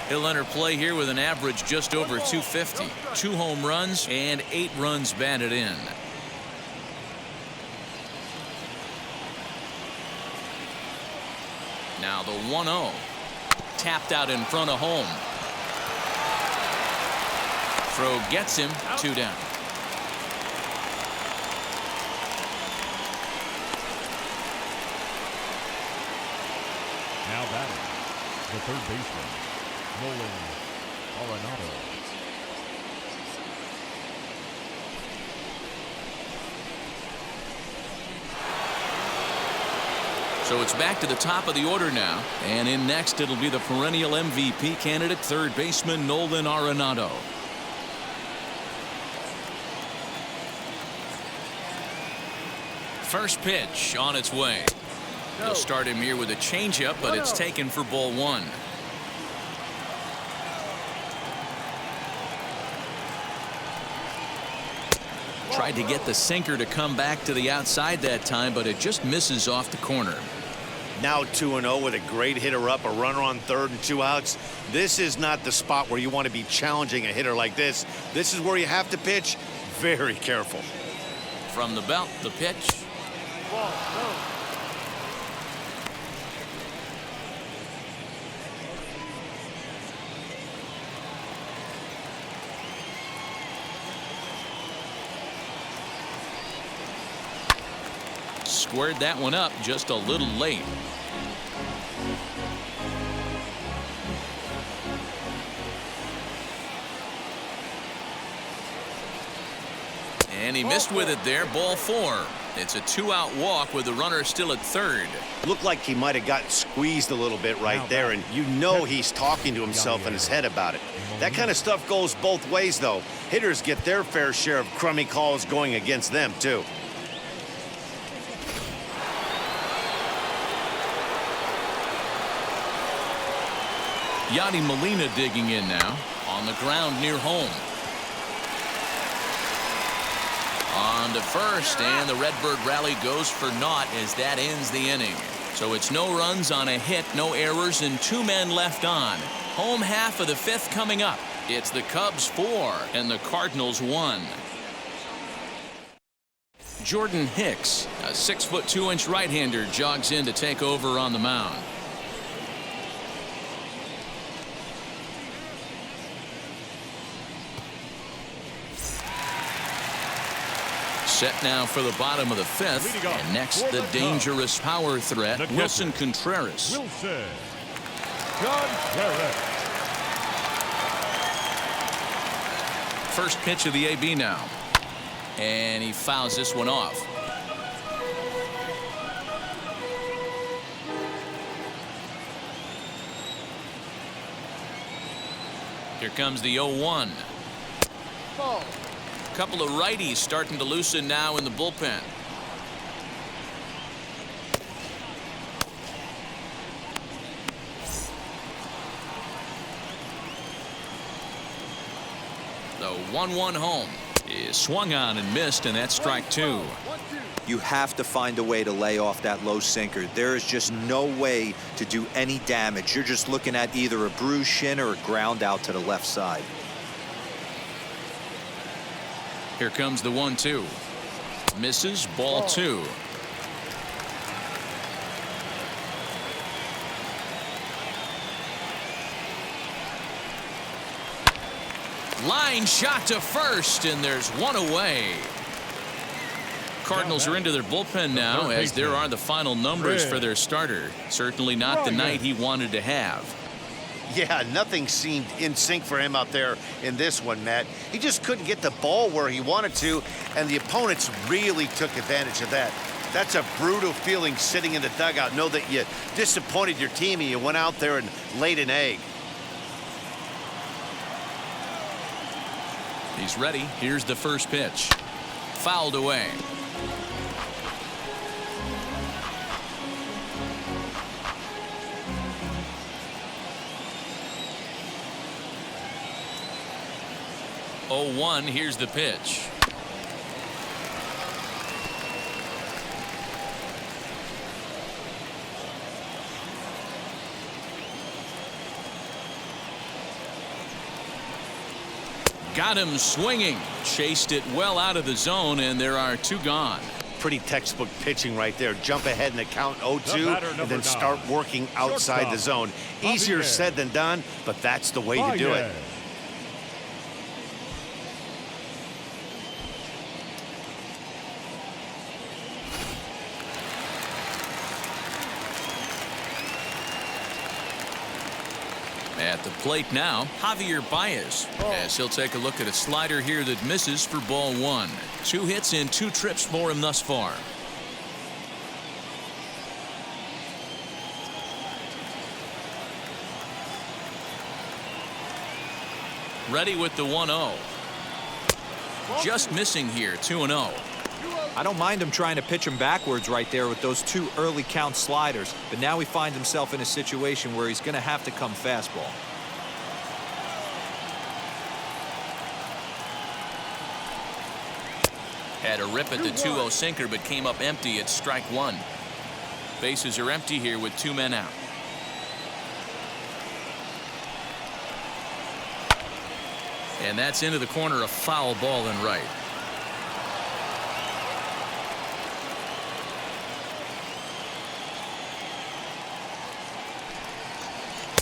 He'll enter play here with an average just over 250. 2 home runs and 8 runs batted in. Now the 1-0. Tapped out in front of home. Throw gets him. 2 down. Now batting, the third baseman, Nolan Arenado. So it's back to the top of the order now. And in next, it'll be the perennial MVP candidate, third baseman Nolan Arenado. First pitch on its way. They'll start him here with a changeup, but it's taken for ball 1. Tried to get the sinker to come back to the outside that time, but it just misses off the corner. Now 2-0 with a great hitter up, a runner on third and 2 outs. This is not the spot where you want to be challenging a hitter like this. This is where you have to pitch very careful. From the belt, the pitch. Ball, go. Squared that one up just a little late. And he missed with it there. Ball 4. It's a 2-out walk with the runner still at third. Looked like he might have gotten squeezed a little bit right there, and you know he's talking to himself in his head about it. That kind of stuff goes both ways, though. Hitters get their fair share of crummy calls going against them, too. Yadi Molina digging in now on the ground near home. On to first, and the Redbird rally goes for naught as that ends the inning. So it's no runs on a hit, no errors, and 2 men left on. Home half of the 5th coming up. It's the Cubs 4 and the Cardinals 1. Jordan Hicks, a 6-foot 2-inch right-hander, jogs in to take over on the mound. Set now for the bottom of the 5th, and next the dangerous power threat, Wilson Contreras. Wilson Contreras. First pitch of the AB now, and he fouls this one off. Here comes the 0-1. Ball. Couple of righties starting to loosen now in the bullpen. The 1-1 home is swung on and missed, and that's strike 2. You have to find a way to lay off that low sinker. There is just no way to do any damage. You're just looking at either a bruised shin or a ground out to the left side. Here comes the 1-2. Misses, ball 2. Line shot to first, and there's one away. Cardinals are into their bullpen now, as there are the final numbers for their starter. Certainly not the night he wanted to have. Yeah, nothing seemed in sync for him out there in this one, Matt. He just couldn't get the ball where he wanted to, and the opponents really took advantage of that. That's a brutal feeling sitting in the dugout. Know that you disappointed your team and you went out there and laid an egg. He's ready. Here's the first pitch. Fouled away. Oh, 1. Here's the pitch. Got him swinging. Chased it well out of the zone, and there are 2 gone. Pretty textbook pitching right there. Jump ahead in the count 0-2 and then start working outside the zone. Easier said than done, but that's the way to do it. At the plate now, Javier Baez, as he'll take a look at a slider here that misses for ball 1. 2 hits and 2 trips for him thus far. Ready with the 1-0. Just missing here, 2-0. I don't mind him trying to pitch him backwards right there with those 2 early count sliders, but now he finds himself in a situation where he's going to have to come fastball. Had a rip at the 2-0 sinker, but came up empty at strike 1. Bases are empty here with 2 men out. And that's into the corner, a foul ball and right.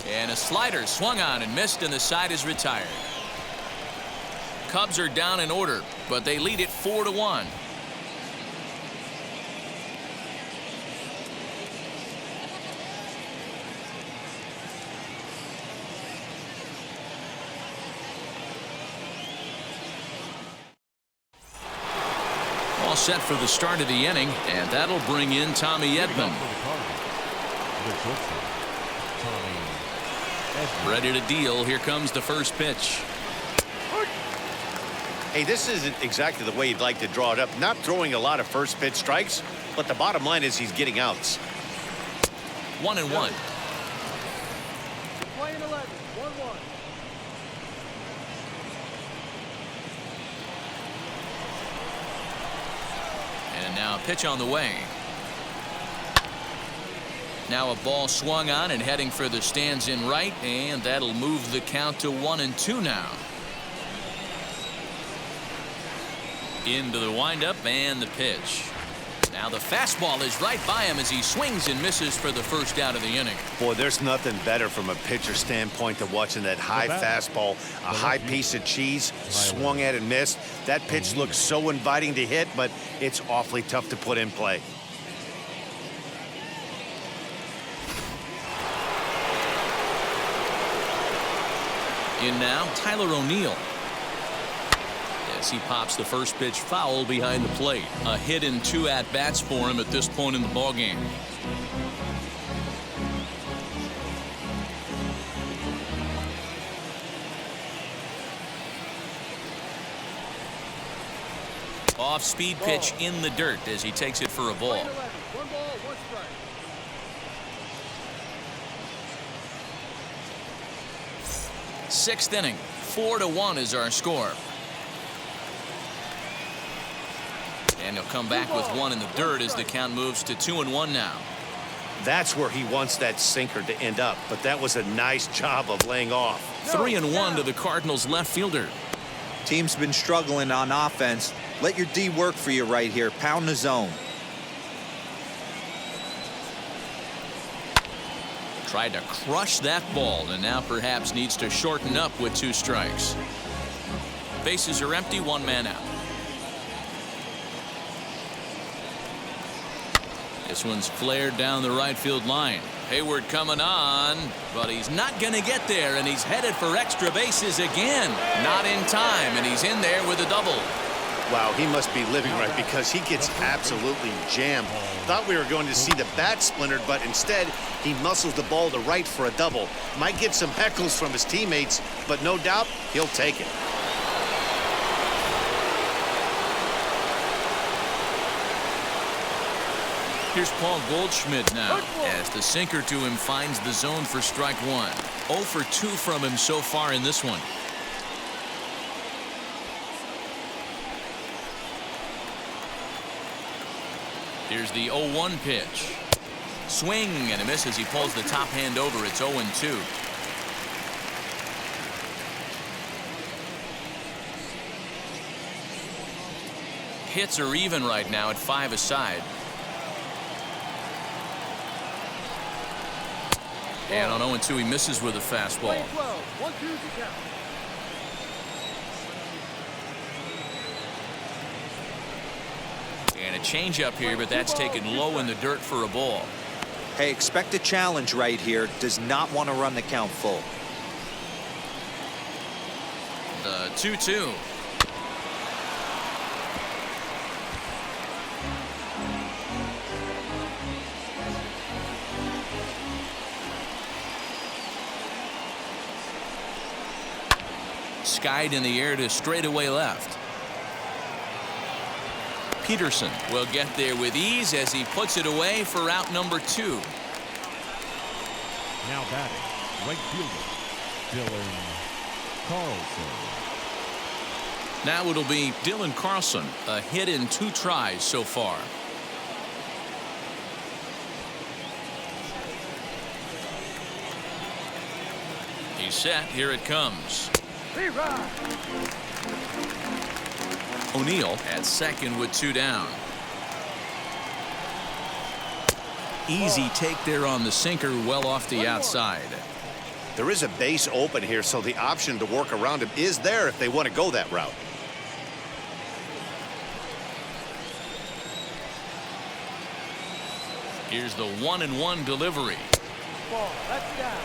And a slider swung on and missed, and the side is retired. Cubs are down in order, but they lead it 4-1. All set for the start of the inning, and that'll bring in Tommy Edman. Ready to deal. Here comes the first pitch. Hey, this isn't exactly the way you'd like to draw it up. Not throwing a lot of first pitch strikes, but the bottom line is he's getting outs. 1-1. Playing 11, 1-1. And now a pitch on the way. Now a ball swung on and heading for the stands in right, and that'll move the count to 1-2 now. Into the windup and the pitch. Now the fastball is right by him as he swings and misses for the first out of the inning. Boy, there's nothing better from a pitcher standpoint than watching that high fastball, a high piece of cheese, swung at and missed. That pitch looks so inviting to hit, but it's awfully tough to put in play. In now, Tyler O'Neill. As he pops the first pitch foul behind the plate. A hit and 2 at-bats for him at this point in the ballgame. Off-speed pitch in the dirt as he takes it for a ball. 1 ball, 1 strike. Sixth inning, 4-1 is our score. And he'll come back with 1 in the dirt as the count moves to 2-1 now. That's where he wants that sinker to end up, but that was a nice job of laying off. 3-1 to the Cardinals left fielder. Team's been struggling on offense. Let your D work for you right here. Pound the zone. Tried to crush that ball and now perhaps needs to shorten up with 2 strikes. Bases are empty, 1 man out. This one's flared down the right field line. Hayward coming on, but he's not going to get there, and he's headed for extra bases again. Not in time, and he's in there with a double. Wow, he must be living right because he gets absolutely jammed. Thought we were going to see the bat splintered, but instead he muscles the ball to right for a double. Might get some heckles from his teammates, but no doubt he'll take it. Here's Paul Goldschmidt now as the sinker to him finds the zone for strike one. 0 for 2 from him so far in this one. Here's the 0-1 pitch. Swing and a miss as he pulls the top hand over. It's 0-2. Hits are even right now at 5 aside. And on 0-2 he misses with a fastball. 1-2 to count. And a changeup here, but that's taken low in the dirt for a ball. Hey, expect a challenge right here. Does not want to run the count full. The 2-2. Skied in the air to straightaway left. Peterson will get there with ease as he puts it away for out number 2. Now batting, right fielder, Dylan Carlson. Now it'll be Dylan Carlson, a hit in 2 tries so far. He's set. Here it comes. O'Neill at second with 2 down. Easy take there on the sinker, well off the outside. There is a base open here, so the option to work around him is there if they want to go that route. Here's the 1-1 delivery. Ball, that's down.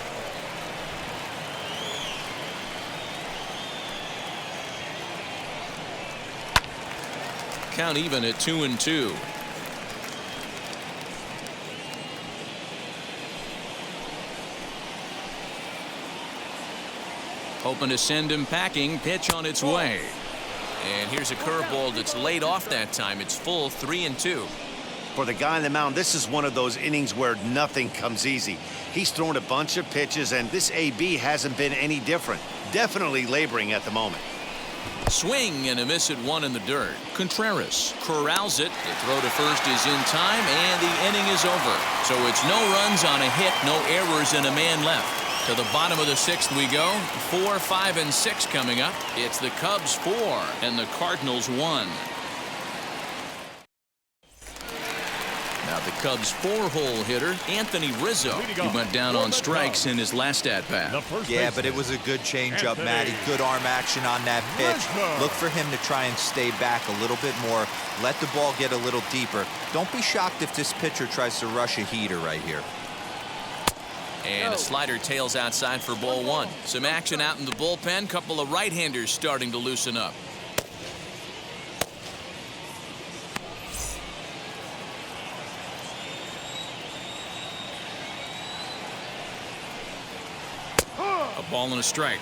Count even at 2-2. Hoping to send him packing. Pitch on its way. And here's a curveball that's laid off that time. It's full 3-2. For the guy on the mound, this is one of those innings where nothing comes easy. He's thrown a bunch of pitches, and this AB hasn't been any different. Definitely laboring at the moment. Swing and a miss at 1 in the dirt. Contreras corrals it. The throw to first is in time, and the inning is over. So it's no runs on a hit, no errors, and a man left. To the bottom of the 6th we go. 4, 5, and 6 coming up. It's the Cubs 4 and the Cardinals 1. Now the Cubs 4-hole hitter, Anthony Rizzo. He went down on strikes in his last at-bat. Yeah, but it was a good changeup, Matty. Good arm action on that pitch. Look for him to try and stay back a little bit more. Let the ball get a little deeper. Don't be shocked if this pitcher tries to rush a heater right here. And a slider tails outside for ball 1. Some action out in the bullpen. Couple of right-handers starting to loosen up. A ball and a strike.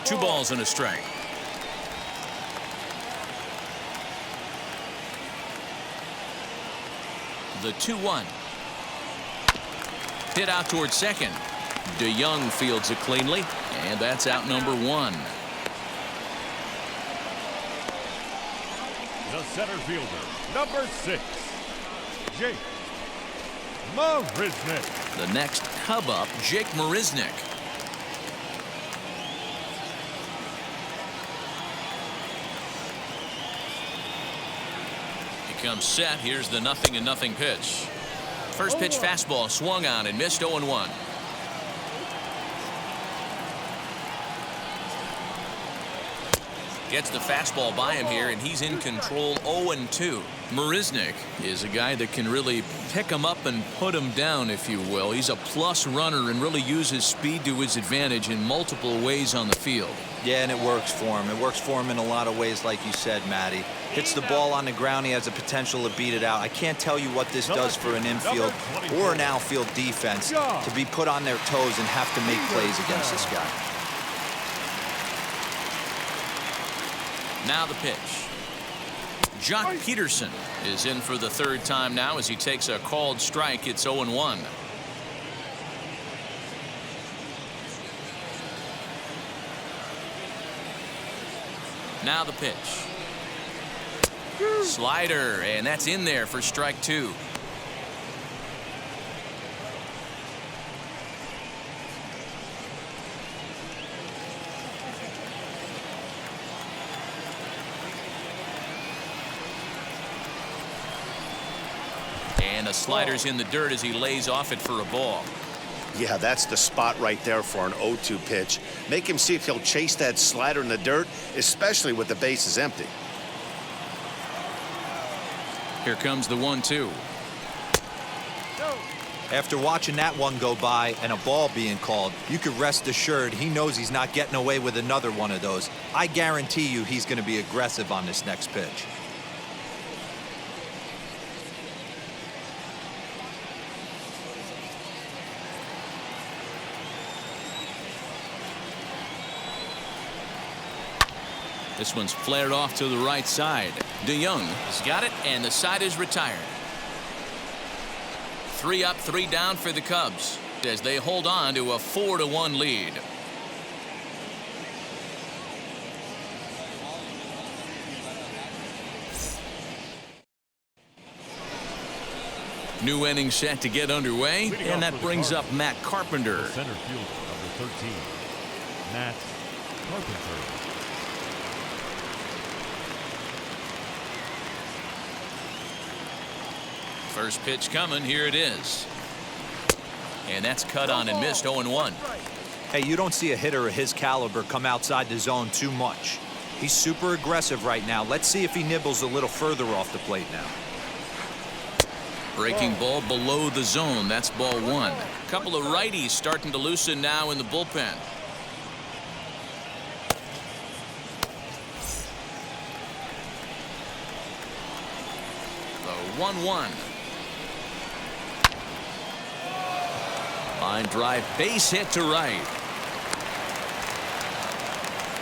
Two balls and a strike. The 2-1. Hit out towards second. DeYoung fields it cleanly, and that's out number 1. The center fielder, number 6, Jake Marisnick. The next Cub up, Jake Marisnick. He comes set. Here's the 0-0 pitch. First pitch fastball swung on and missed. 0-1. Gets the fastball by him here, and he's in control 0-2. Marisnick is a guy that can really pick him up and put him down, if you will. He's a plus runner and really uses speed to his advantage in multiple ways on the field. Yeah, and it works for him. It works for him in a lot of ways, like you said, Matty. Hits the ball on the ground, he has the potential to beat it out. I can't tell you what this does for an infield or an outfield defense to be put on their toes and have to make plays against this guy. Now the pitch. Jock Peterson is in for the third time now as he takes a called strike. It's 0-1. Now the pitch. Slider, and that's in there for strike 2. And the slider's in the dirt as he lays off it for a ball. Yeah, that's the spot right there for an 0-2 pitch. Make him see if he'll chase that slider in the dirt, especially with the bases empty. Here comes the 1-2. After watching that one go by and a ball being called, you could rest assured he knows he's not getting away with another one of those. I guarantee you he's going to be aggressive on this next pitch. This one's flared off to the right side. DeYoung has got it, and the side is retired. 3 up, 3 down for the Cubs as they hold on to a 4-1 lead. New inning set to get underway, and that brings up Matt Carpenter. Center fielder, number 13, Matt Carpenter. First pitch coming. Here it is. And that's cut on and missed. 0-1. Hey, you don't see a hitter of his caliber come outside the zone too much. He's super aggressive right now. Let's see if he nibbles a little further off the plate now. Breaking ball below the zone. That's ball 1. A couple of righties starting to loosen now in the bullpen. The 1-1. Line drive, base hit to right.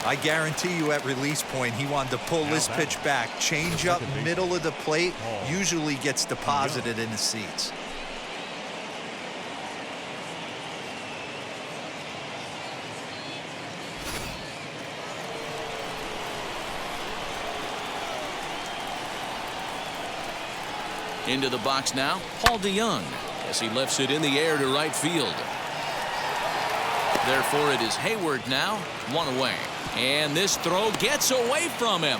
I guarantee you at release point he wanted to pull this pitch back. Change up middle of the plate usually gets deposited in the seats. Into the box now, Paul DeYoung, as he lifts it in the air to right field. Therefore, it is Hayward now, 1 away. And this throw gets away from him.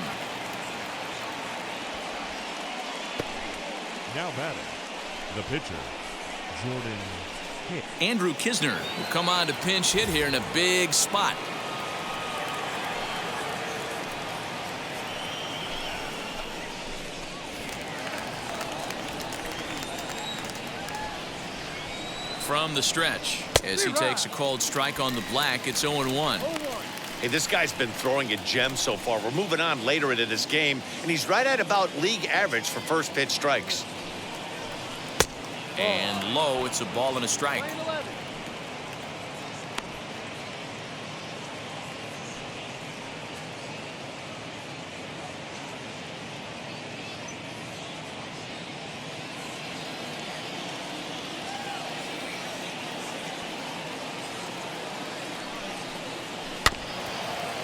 Now batting, the pitcher, Jordan Hicks. Andrew Kisner will come on to pinch hit here in a big spot. From the stretch, as he takes a called strike on the black, it's 0-1. Hey, this guy's been throwing a gem so far. We're moving on later into this game, and he's right at about league average for first pitch strikes. And low, it's a ball and a strike.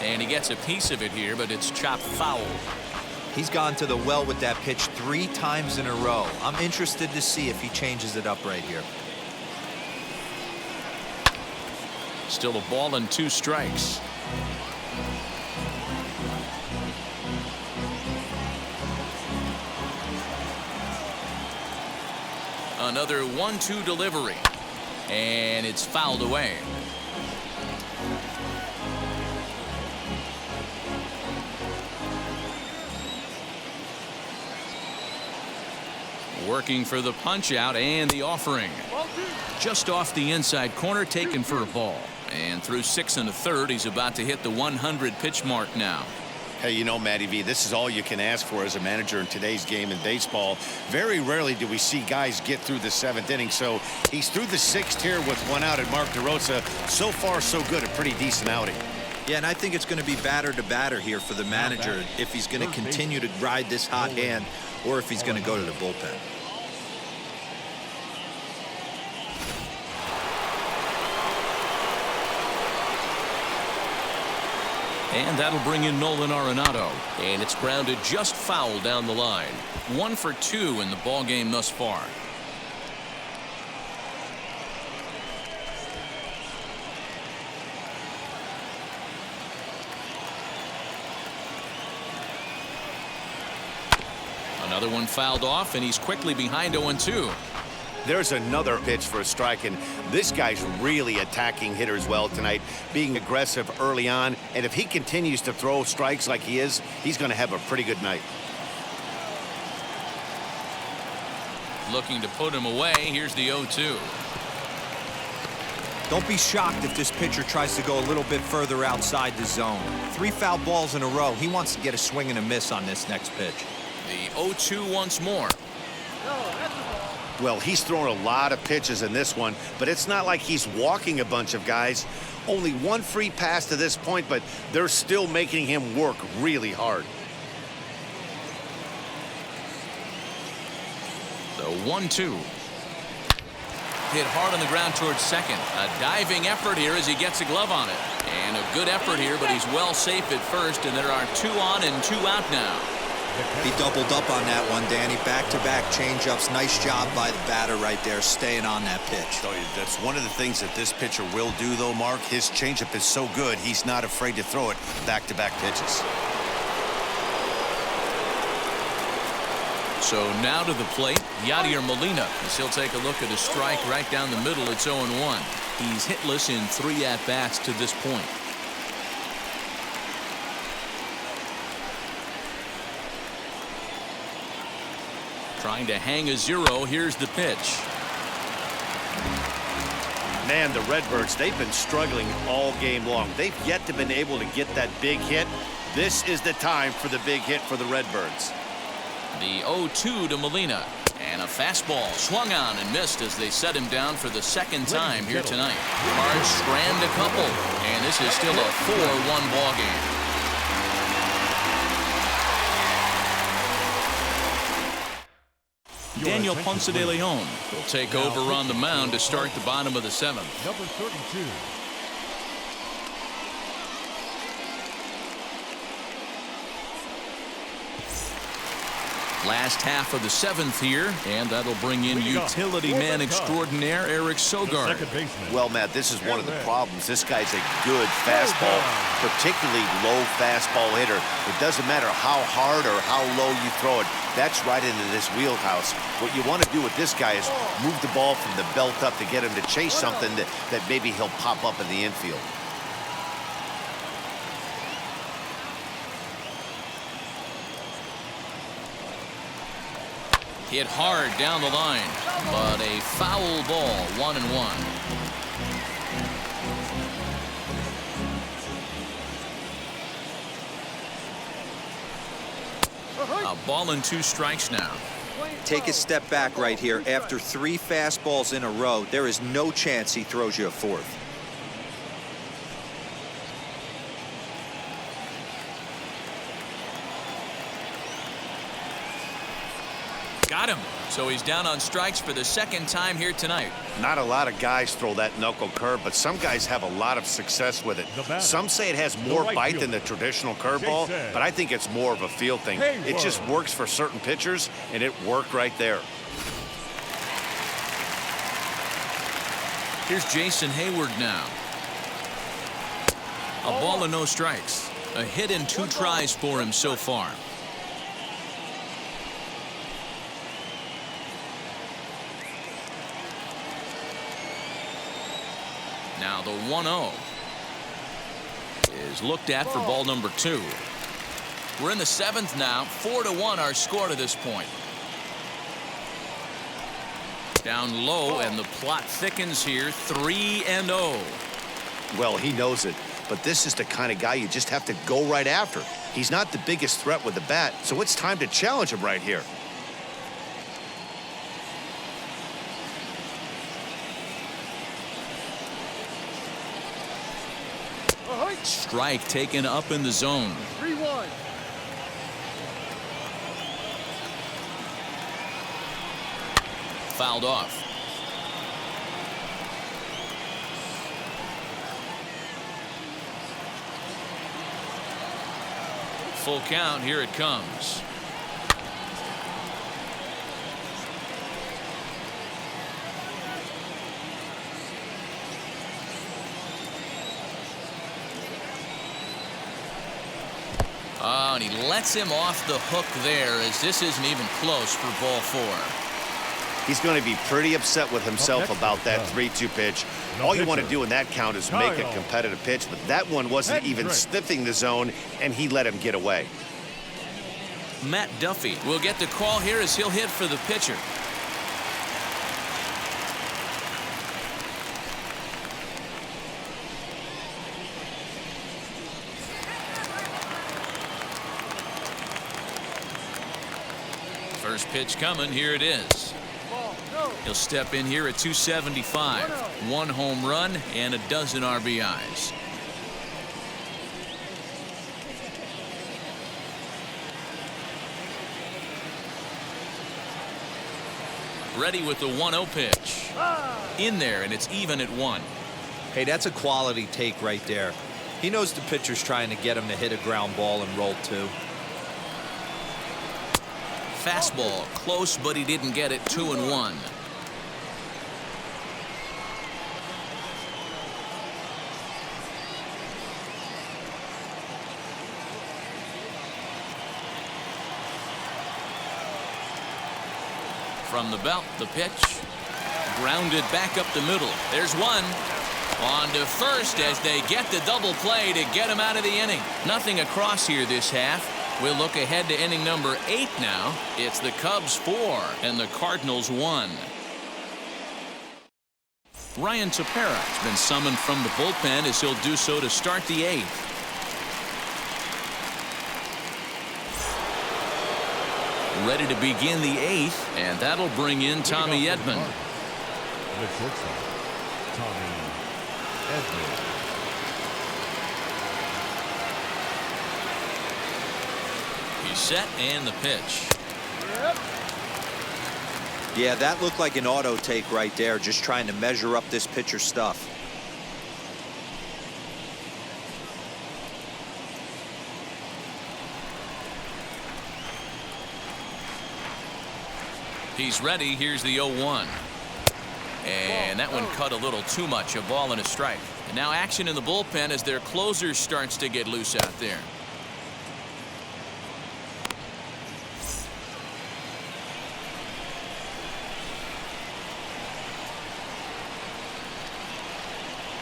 And he gets a piece of it here, but it's chopped foul. He's gone to the well with that pitch 3 times in a row. I'm interested to see if he changes it up right here. Still a ball and 2 strikes. Another 1-2 delivery. And it's fouled away. Working for the punch out and the offering. Just off the inside corner, taken for a ball. And through 6 1/3, he's about to hit the 100 pitch mark now. Hey, you know, Matty V, this is all you can ask for as a manager in today's game in baseball. Very rarely do we see guys get through the 7th inning. So he's through the 6th here with 1 out, and Mark DeRosa, so far so good, a pretty decent outing. Yeah, and I think it's going to be batter to batter here for the manager if he's going to continue to ride this hot hand or if he's going to go to the bullpen. And that'll bring in Nolan Arenado. And it's grounded just foul down the line. 1 for 2 in the ball game thus far. Another one fouled off, and he's quickly behind 0-2. There's another pitch for a strike, and this guy's really attacking hitters well tonight, being aggressive early on. And if he continues to throw strikes like he is, he's going to have a pretty good night. Looking to put him away. Here's the 0-2. Don't be shocked if this pitcher tries to go a little bit further outside the zone. 3 foul balls in a row. He wants to get a swing and a miss on this next pitch. The 0-2 once more. Well, he's thrown a lot of pitches in this one, but it's not like he's walking a bunch of guys. Only 1 free pass to this point, but they're still making him work really hard. The 1-2. Hit hard on the ground towards second. A diving effort here as he gets a glove on it. And a good effort here, but he's well safe at first, and there are 2 on and 2 out now. He doubled up on that one, Danny. Back-to-back changeups. Nice job by the batter right there, staying on that pitch. That's one of the things that this pitcher will do, though, Mark. His changeup is so good, he's not afraid to throw it back-to-back pitches. So now to the plate, Yadier Molina, as he'll take a look at a strike right down the middle. It's 0-1. He's hitless in 3 at-bats to this point. Trying to hang a 0. Here's the pitch. Man, the Redbirds, they've been struggling all game long. They've yet to been able to get that big hit. This is the time for the big hit for the Redbirds. The 0-2 to Molina. And a fastball swung on and missed as they set him down for the 2nd time here tonight. Cards strand a couple, and this is still a 4-1 ball game. Daniel Ponce de Leon will take over on the mound to start the bottom of the 7th. Number 32. Last half of the 7th here, and that'll bring in utility man extraordinaire Eric Sogard. Well, Matt, this is one of the problems. This guy's a good fastball, particularly low fastball hitter. It doesn't matter how hard or how low you throw it. That's right into this wheelhouse. What you want to do with this guy is move the ball from the belt up to get him to chase something that maybe he'll pop up in the infield. Hit hard down the line, but a foul ball, 1-1. A ball and 2 strikes now. Take a step back right here. After 3 fastballs in a row, there is no chance he throws you a 4th. Got him. So he's down on strikes for the 2nd time here tonight. Not a lot of guys throw that knuckle curve, but some guys have a lot of success with it. Some say it has more bite than the traditional curveball, but I think it's more of a feel thing. It just works for certain pitchers, and it worked right there. Here's Jason Hayward now. A ball and no strikes. A hit and 2 tries for him so far. Now the 1-0 is looked at for ball number 2. We're in the 7th now. 4-1 our score to this point. Down low, and the plot thickens here. 3-0. Well, he knows it, but this is the kind of guy you just have to go right after. He's not the biggest threat with the bat, so it's time to challenge him right here. Strike taken up in the zone. 3-1. Fouled off. Full count. Here it comes. Oh, and he lets him off the hook there, as this isn't even close for ball 4. He's going to be pretty upset with himself about that 3-2 pitch. All you want to do in that count is make a competitive pitch, but that one wasn't even sniffing the zone, and he let him get away. Matt Duffy will get the call here as he'll hit for the pitcher. First pitch coming. Here it is. He'll step in here at 275. 1 home run and a dozen RBIs. Ready with the 1-0 pitch. In there, and it's even at 1. Hey, that's a quality take right there. He knows the pitcher's trying to get him to hit a ground ball and roll 2. Fastball close, but he didn't get it. 2-1. From the belt, the pitch. Grounded back up the middle. There's one. On to first as they get the double play to get him out of the inning. Nothing across here this half. We'll look ahead to inning number 8 now. It's the Cubs 4 and the Cardinals 1. Ryan Tepera has been summoned from the bullpen as he'll do so to start the 8th. Ready to begin the 8th, and that'll bring in Tommy Edman. The shortstop, Tommy Edman. He's set, and the pitch. Yeah, that looked like an auto take right there, just trying to measure up this pitcher's stuff. He's ready. Here's the 0-1. And that one cut a little too much. A ball and a strike. And now action in the bullpen as their closer starts to get loose out there.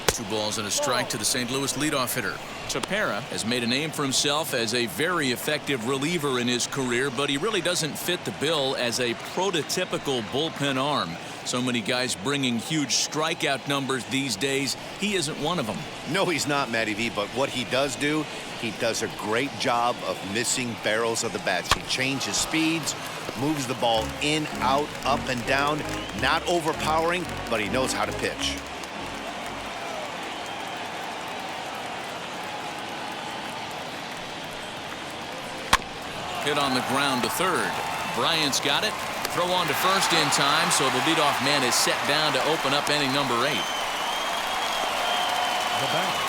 Two balls and a strike to the St. Louis leadoff hitter. Tepera has made a name for himself as a very effective reliever in his career, but he really doesn't fit the bill as a prototypical bullpen arm. So many guys bringing huge strikeout numbers these days. He isn't one of them. No, he's not, Matty V, but what he does do, he does a great job of missing barrels of the bats. He changes speeds, moves the ball in, out, up, and down. Not overpowering, but he knows how to pitch. Hit on the ground to third. Bryant's got it. Throw on to first in time, so the leadoff man is set down to open up inning number 8.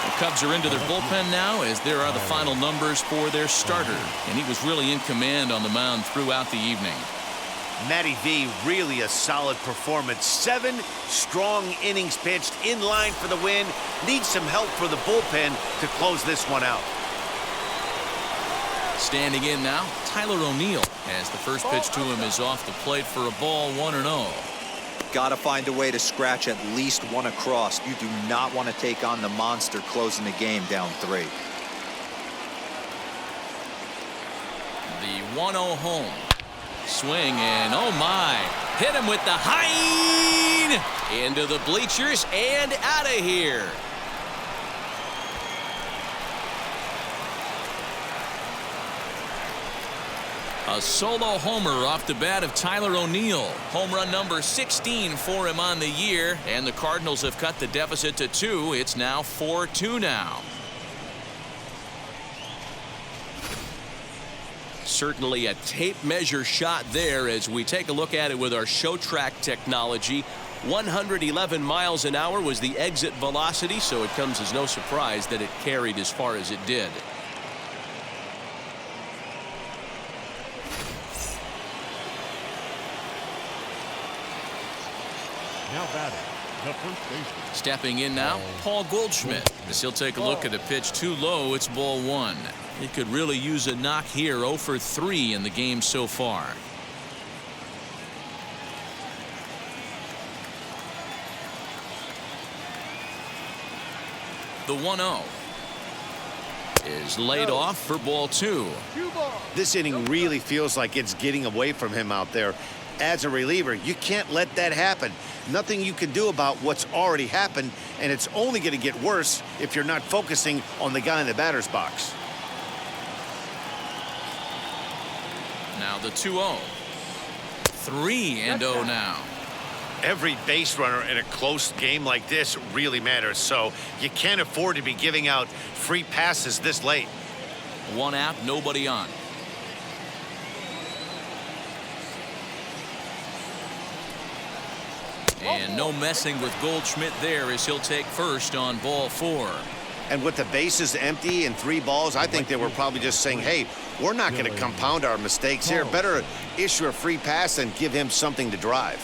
The Cubs are into their bullpen now as there are the final numbers for their starter, and he was really in command on the mound throughout the evening. Matty V, really a solid performance. 7 strong innings pitched, in line for the win. Needs some help for the bullpen to close this one out. Standing in now, Tyler O'Neill, as the first pitch to him is off the plate for a ball, 1-0. Got to find a way to scratch at least one across. You do not want to take on the monster closing the game down 3. The 1-0 home. Swing and oh my. Hit him with the high. Into the bleachers and out of here. A solo homer off the bat of Tyler O'Neill. Home run number 16 for him on the year, and the Cardinals have cut the deficit to 2. It's now 4-2 now. Certainly a tape measure shot there as we take a look at it with our show track technology. 111 miles an hour was the exit velocity, so it comes as no surprise that it carried as far as it did. Now batting, the first baseman. Stepping in now, Paul Goldschmidt. As he'll take a look at a pitch too low, it's ball 1. He could really use a knock here. 0 for 3 in the game so far. The 1-0 is laid off for ball 2. This inning really feels like it's getting away from him out there. As a reliever, you can't let that happen. Nothing you can do about what's already happened, and it's only going to get worse if you're not focusing on the guy in the batter's box. Now the 2-0. 3-0 now. Every base runner in a close game like this really matters, so you can't afford to be giving out free passes this late. 1 out, nobody on. And no messing with Goldschmidt there as he'll take first on ball 4. And with the bases empty and 3 balls, I think they were probably just saying, hey, we're not going to compound our mistakes here. Better issue a free pass and give him something to drive.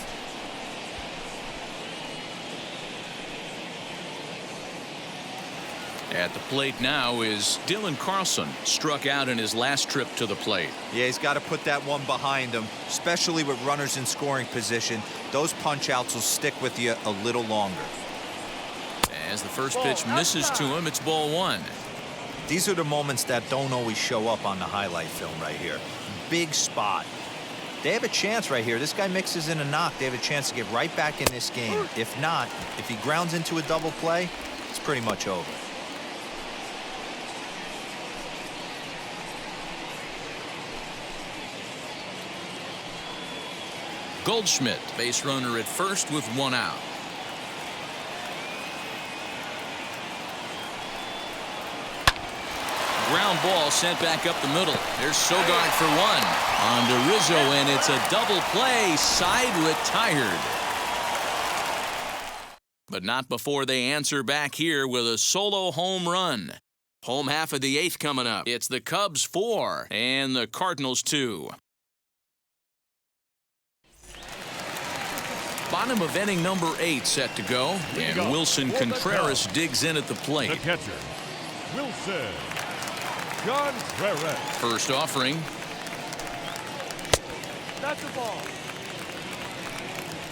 At the plate now is Dylan Carlson. Struck out in his last trip to the plate. Yeah, he's got to put that one behind him, especially with runners in scoring position. Those punch outs will stick with you a little longer. As the first pitch misses to him, it's ball 1. These are the moments that don't always show up on the highlight film right here. Big spot. They have a chance right here. This guy mixes in a knock. They have a chance to get right back in this game. If not, if he grounds into a double play, it's pretty much over. Goldschmidt, base runner at first with 1 out. Ground ball sent back up the middle. There's Sogard for 1. On to Rizzo, and it's a double play. Side retired. But not before they answer back here with a solo home run. Home half of the 8th coming up. It's the Cubs 4 and the Cardinals 2. Bottom of inning number 8 set to go, and Wilson Contreras digs in at the plate. The catcher, Wilson Contreras. First offering. That's the ball.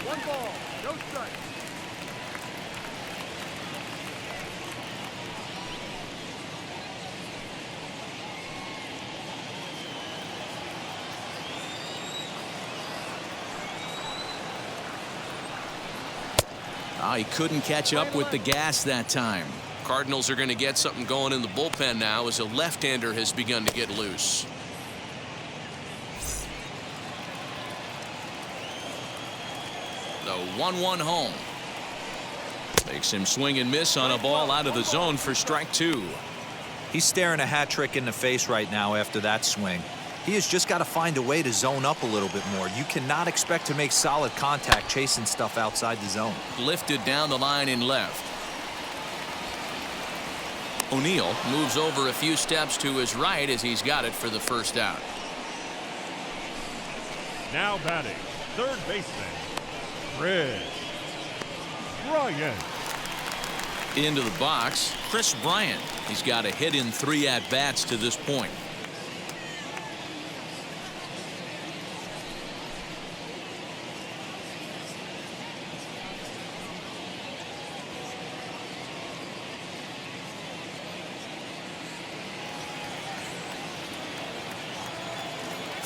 1 ball, no strike. He couldn't catch up with the gas that time. Cardinals are going to get something going in the bullpen now as a left-hander has begun to get loose. The 1-1 home. Makes him swing and miss on a ball out of the zone for strike 2. He's staring a hat trick in the face right now after that swing. He has just got to find a way to zone up a little bit more. You cannot expect to make solid contact chasing stuff outside the zone. Lifted down the line in left. O'Neill moves over a few steps to his right as he's got it for the first out. Now batting, third baseman, Chris Bryant. Into the box, Chris Bryant. He's got a hit in 3 at-bats to this point.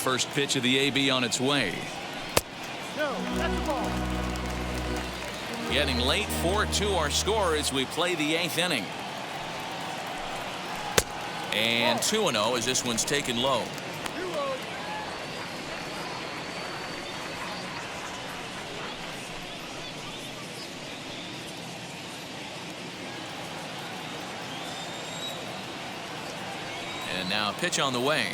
first pitch of the AB on its way. No, that's the ball. Getting late, 4-2 our score as we play the 8th inning. And 2-0 as this one's taken low. And now pitch on the way.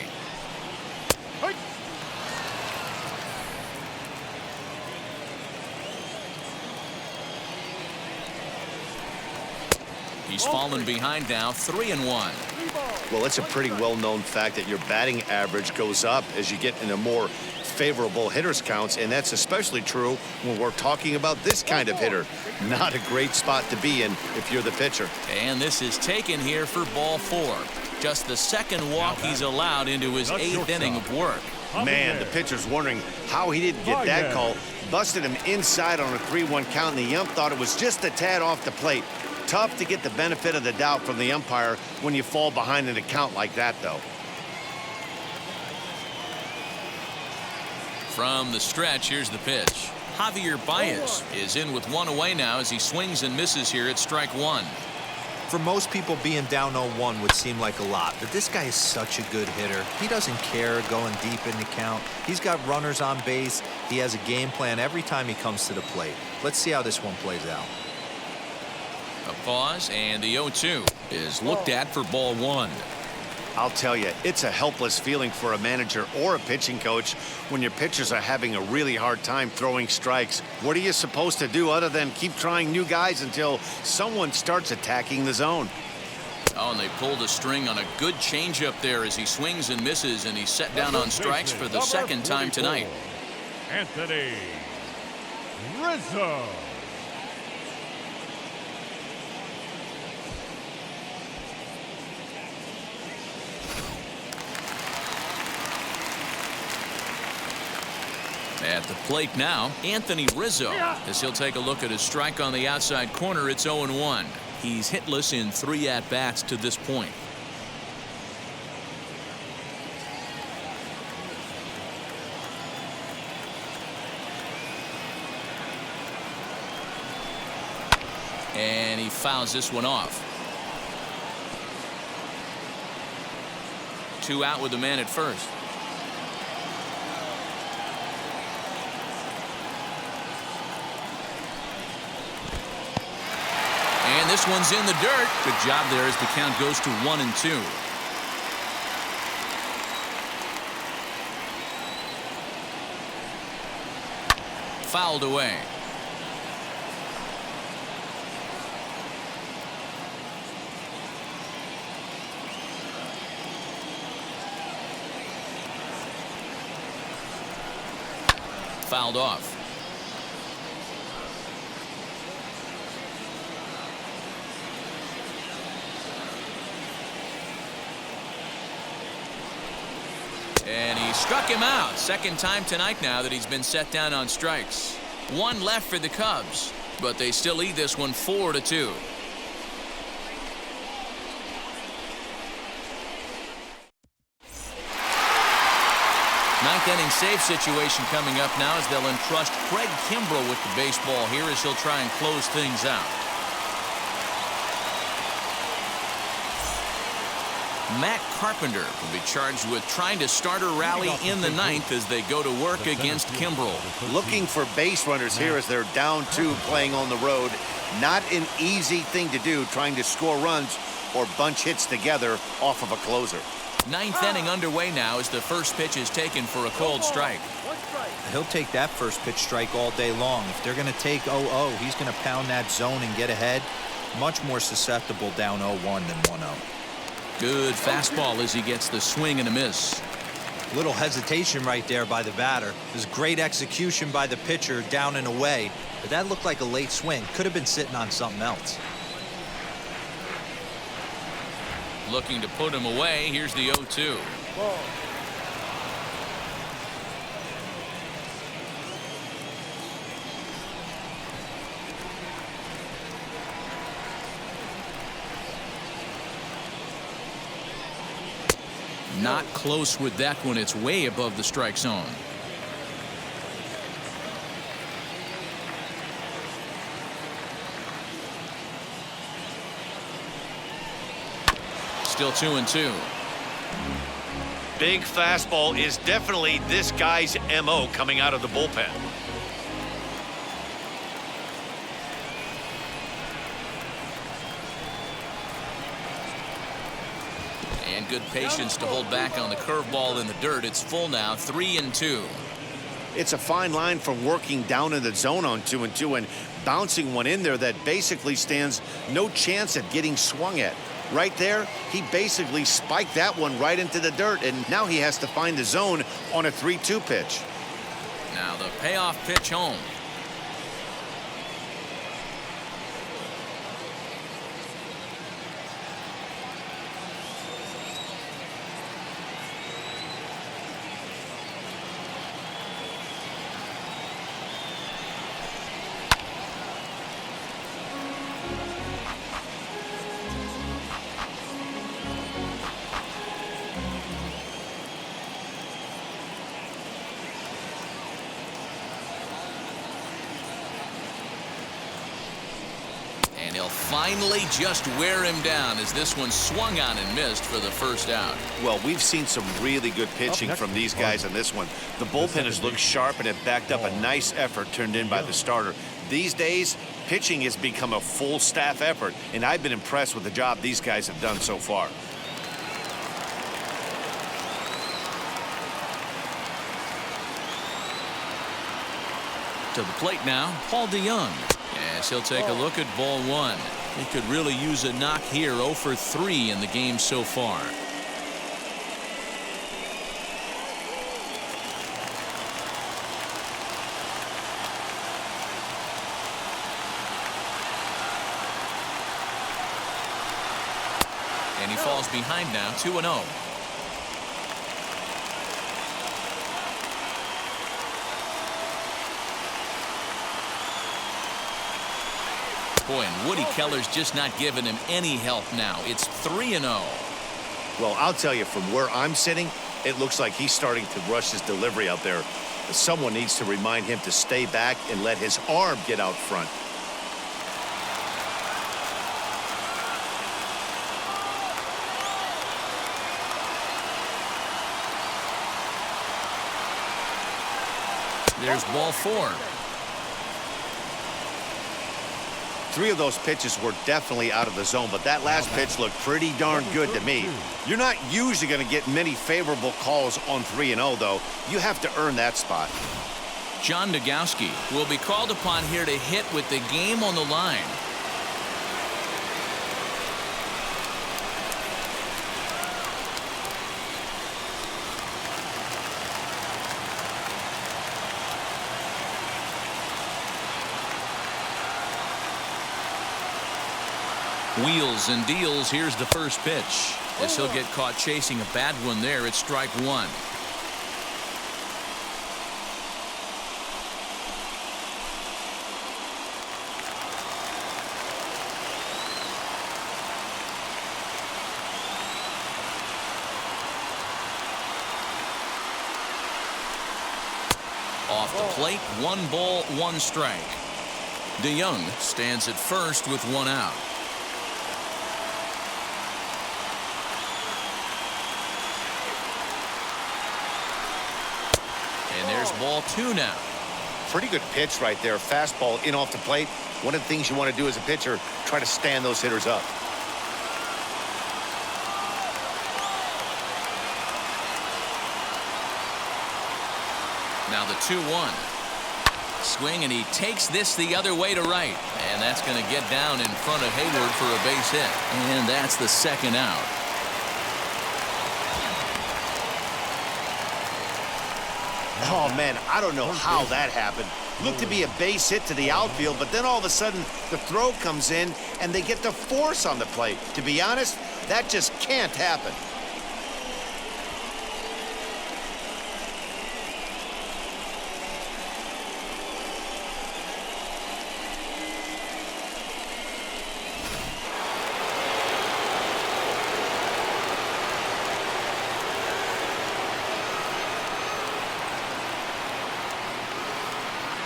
He's fallen behind now, 3-1. Well, it's a pretty well-known fact that your batting average goes up as you get into more favorable hitters counts, and that's especially true when we're talking about this kind of hitter. Not a great spot to be in if you're the pitcher. And this is taken here for ball 4. Just the second walk he's allowed into his 8th inning of work. Man, the pitcher's wondering how he didn't get that call. Busted him inside on a 3-1 count, and the ump thought it was just a tad off the plate. Tough to get the benefit of the doubt from the umpire when you fall behind in a count like that, though. From the stretch, here's the pitch. Javier Baez is in with 1 away now as he swings and misses here at strike 1. For most people, being down 0-1 would seem like a lot, but this guy is such a good hitter. He doesn't care going deep in the count. He's got runners on base. He has a game plan every time he comes to the plate. Let's see how this one plays out. A pause, and the 0-2 is looked at for ball 1. I'll tell you, it's a helpless feeling for a manager or a pitching coach when your pitchers are having a really hard time throwing strikes. What are you supposed to do other than keep trying new guys until someone starts attacking the zone? Oh, and they pulled a string on a good changeup there as he swings and misses, and he's set down on strikes for the second time tonight. Anthony Rizzo. At the plate now, Anthony Rizzo, as he'll take a look at his strike on the outside corner. It's 0-1. He's hitless in 3 at-bats to this point. And he fouls this one off. 2 out with the man at first. And this one's in the dirt. Good job there as the count goes to 1-2. Fouled away. Fouled off. And he struck him out. Second time tonight now that he's been set down on strikes. 1 left for the Cubs, but they still lead this one 4-2. Ninth inning save situation coming up now as they'll entrust Craig Kimbrell with the baseball here as he'll try and close things out. Matt Carpenter will be charged with trying to start a rally in the 9th as they go to work against Kimbrell. Looking for base runners here as they're down 2 playing on the road. Not an easy thing to do, trying to score runs or bunch hits together off of a closer. 9th inning underway now as the first pitch is taken for a cold strike. He'll take that first pitch strike all day long. If they're going to take 0-0, he's going to pound that zone and get ahead. Much more susceptible down 0-1 than 1-0. Good fastball as he gets the swing and a miss. Little hesitation right there by the batter. There's great execution by the pitcher down and away, but that looked like a late swing. Could have been sitting on something else. Looking to put him away. Here's the 0-2. Ball. Not close with that one. It's way above the strike zone. Still 2-2. Big fastball is definitely this guy's MO coming out of the bullpen. And good patience to hold back on the curveball in the dirt. It's full now, 3-2. It's a fine line from working down in the zone on 2-2 and bouncing one in there that basically stands no chance at getting swung at. Right there, he basically spiked that one right into the dirt, and now he has to find the zone on a 3-2 pitch. Now the payoff pitch home. And he'll finally just wear him down as this one swung on and missed for the first out. Well, we've seen some really good pitching from these guys on this one. The bullpen has looked sharp, and it backed up a nice effort turned in by the starter. These days, pitching has become a full staff effort, and I've been impressed with the job these guys have done so far. To the plate now, Paul DeYoung. As he'll take a look at ball one. He could really use a knock here. 0 for 3 in the game so far. And he falls behind now, 2-0. Boy, and Woody Keller's just not giving him any help now. It's 3-0. Well, I'll tell you, from where I'm sitting, it looks like he's starting to rush his delivery out there. Someone needs to remind him to stay back and let his arm get out front. There's ball 4. 3 of those pitches were definitely out of the zone, but that last pitch looked pretty darn good to me. You're not usually going to get many favorable calls on 3-0, though. You have to earn that spot. John Nagowski will be called upon here to hit with the game on the line. Wheels and deals. Here's the first pitch. As he'll get caught chasing a bad one there. It's strike 1. Off the plate, 1 ball, 1 strike. DeYoung stands at first with 1 out. And there's ball 2 now. Pretty good pitch right there. Fastball in off the plate. One of the things you want to do as a pitcher, try to stand those hitters up. Now the 2-1. Swing, and he takes this the other way to right. And that's going to get down in front of Hayward for a base hit. And that's the second out. Oh, man, I don't know how that happened. Looked to be a base hit to the outfield, but then all of a sudden the throw comes in and they get the force on the plate. To be honest, that just can't happen.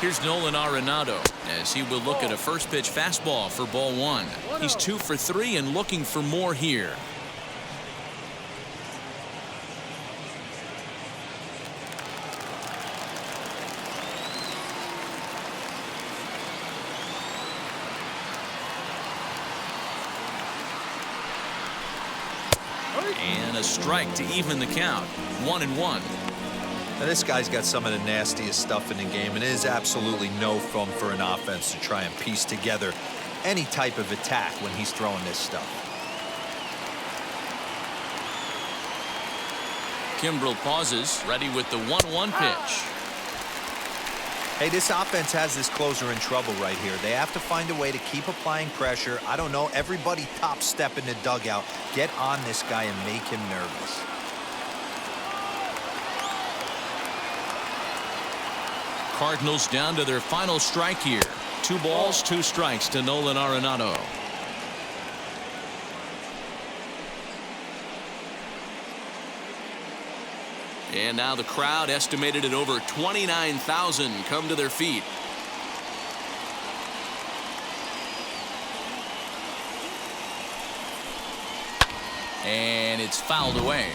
Here's Nolan Arenado as he will look at a first pitch fastball for ball 1. He's 2 for 3 and looking for more here. And a strike to even the count. 1-1. Now, this guy's got some of the nastiest stuff in the game, and it is absolutely no fun for an offense to try and piece together any type of attack when he's throwing this stuff. Kimbrel pauses, ready with the 1-1 pitch. Hey, this offense has this closer in trouble right here. They have to find a way to keep applying pressure. I don't know, everybody top step in the dugout. Get on this guy and make him nervous. Cardinals down to their final strike here. 2 balls, 2 strikes to Nolan Arenado. And now the crowd, estimated at over 29,000, come to their feet. And it's fouled away.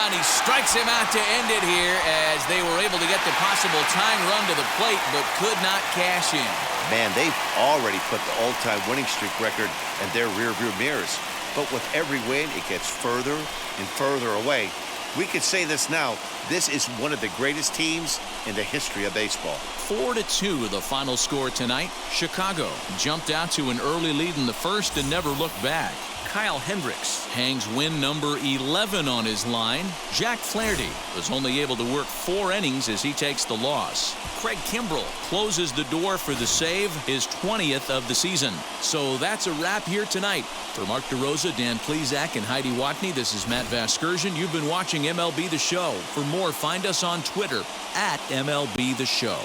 And he strikes him out to end it here as they were able to get the possible tying run to the plate but could not cash in. Man, they've already put the all-time winning streak record in their rearview mirrors. But with every win, it gets further and further away. We could say this now. This is one of the greatest teams in the history of baseball. 4-2 the final score tonight. Chicago jumped out to an early lead in the first and never looked back. Kyle Hendricks hangs win number 11 on his line. Jack Flaherty was only able to work 4 innings as he takes the loss. Craig Kimbrel closes the door for the save, his 20th of the season. So that's a wrap here tonight. For Mark DeRosa, Dan Plesac, and Heidi Watney, this is Matt Vasgersian. You've been watching MLB The Show. For more, find us on Twitter @MLB The Show.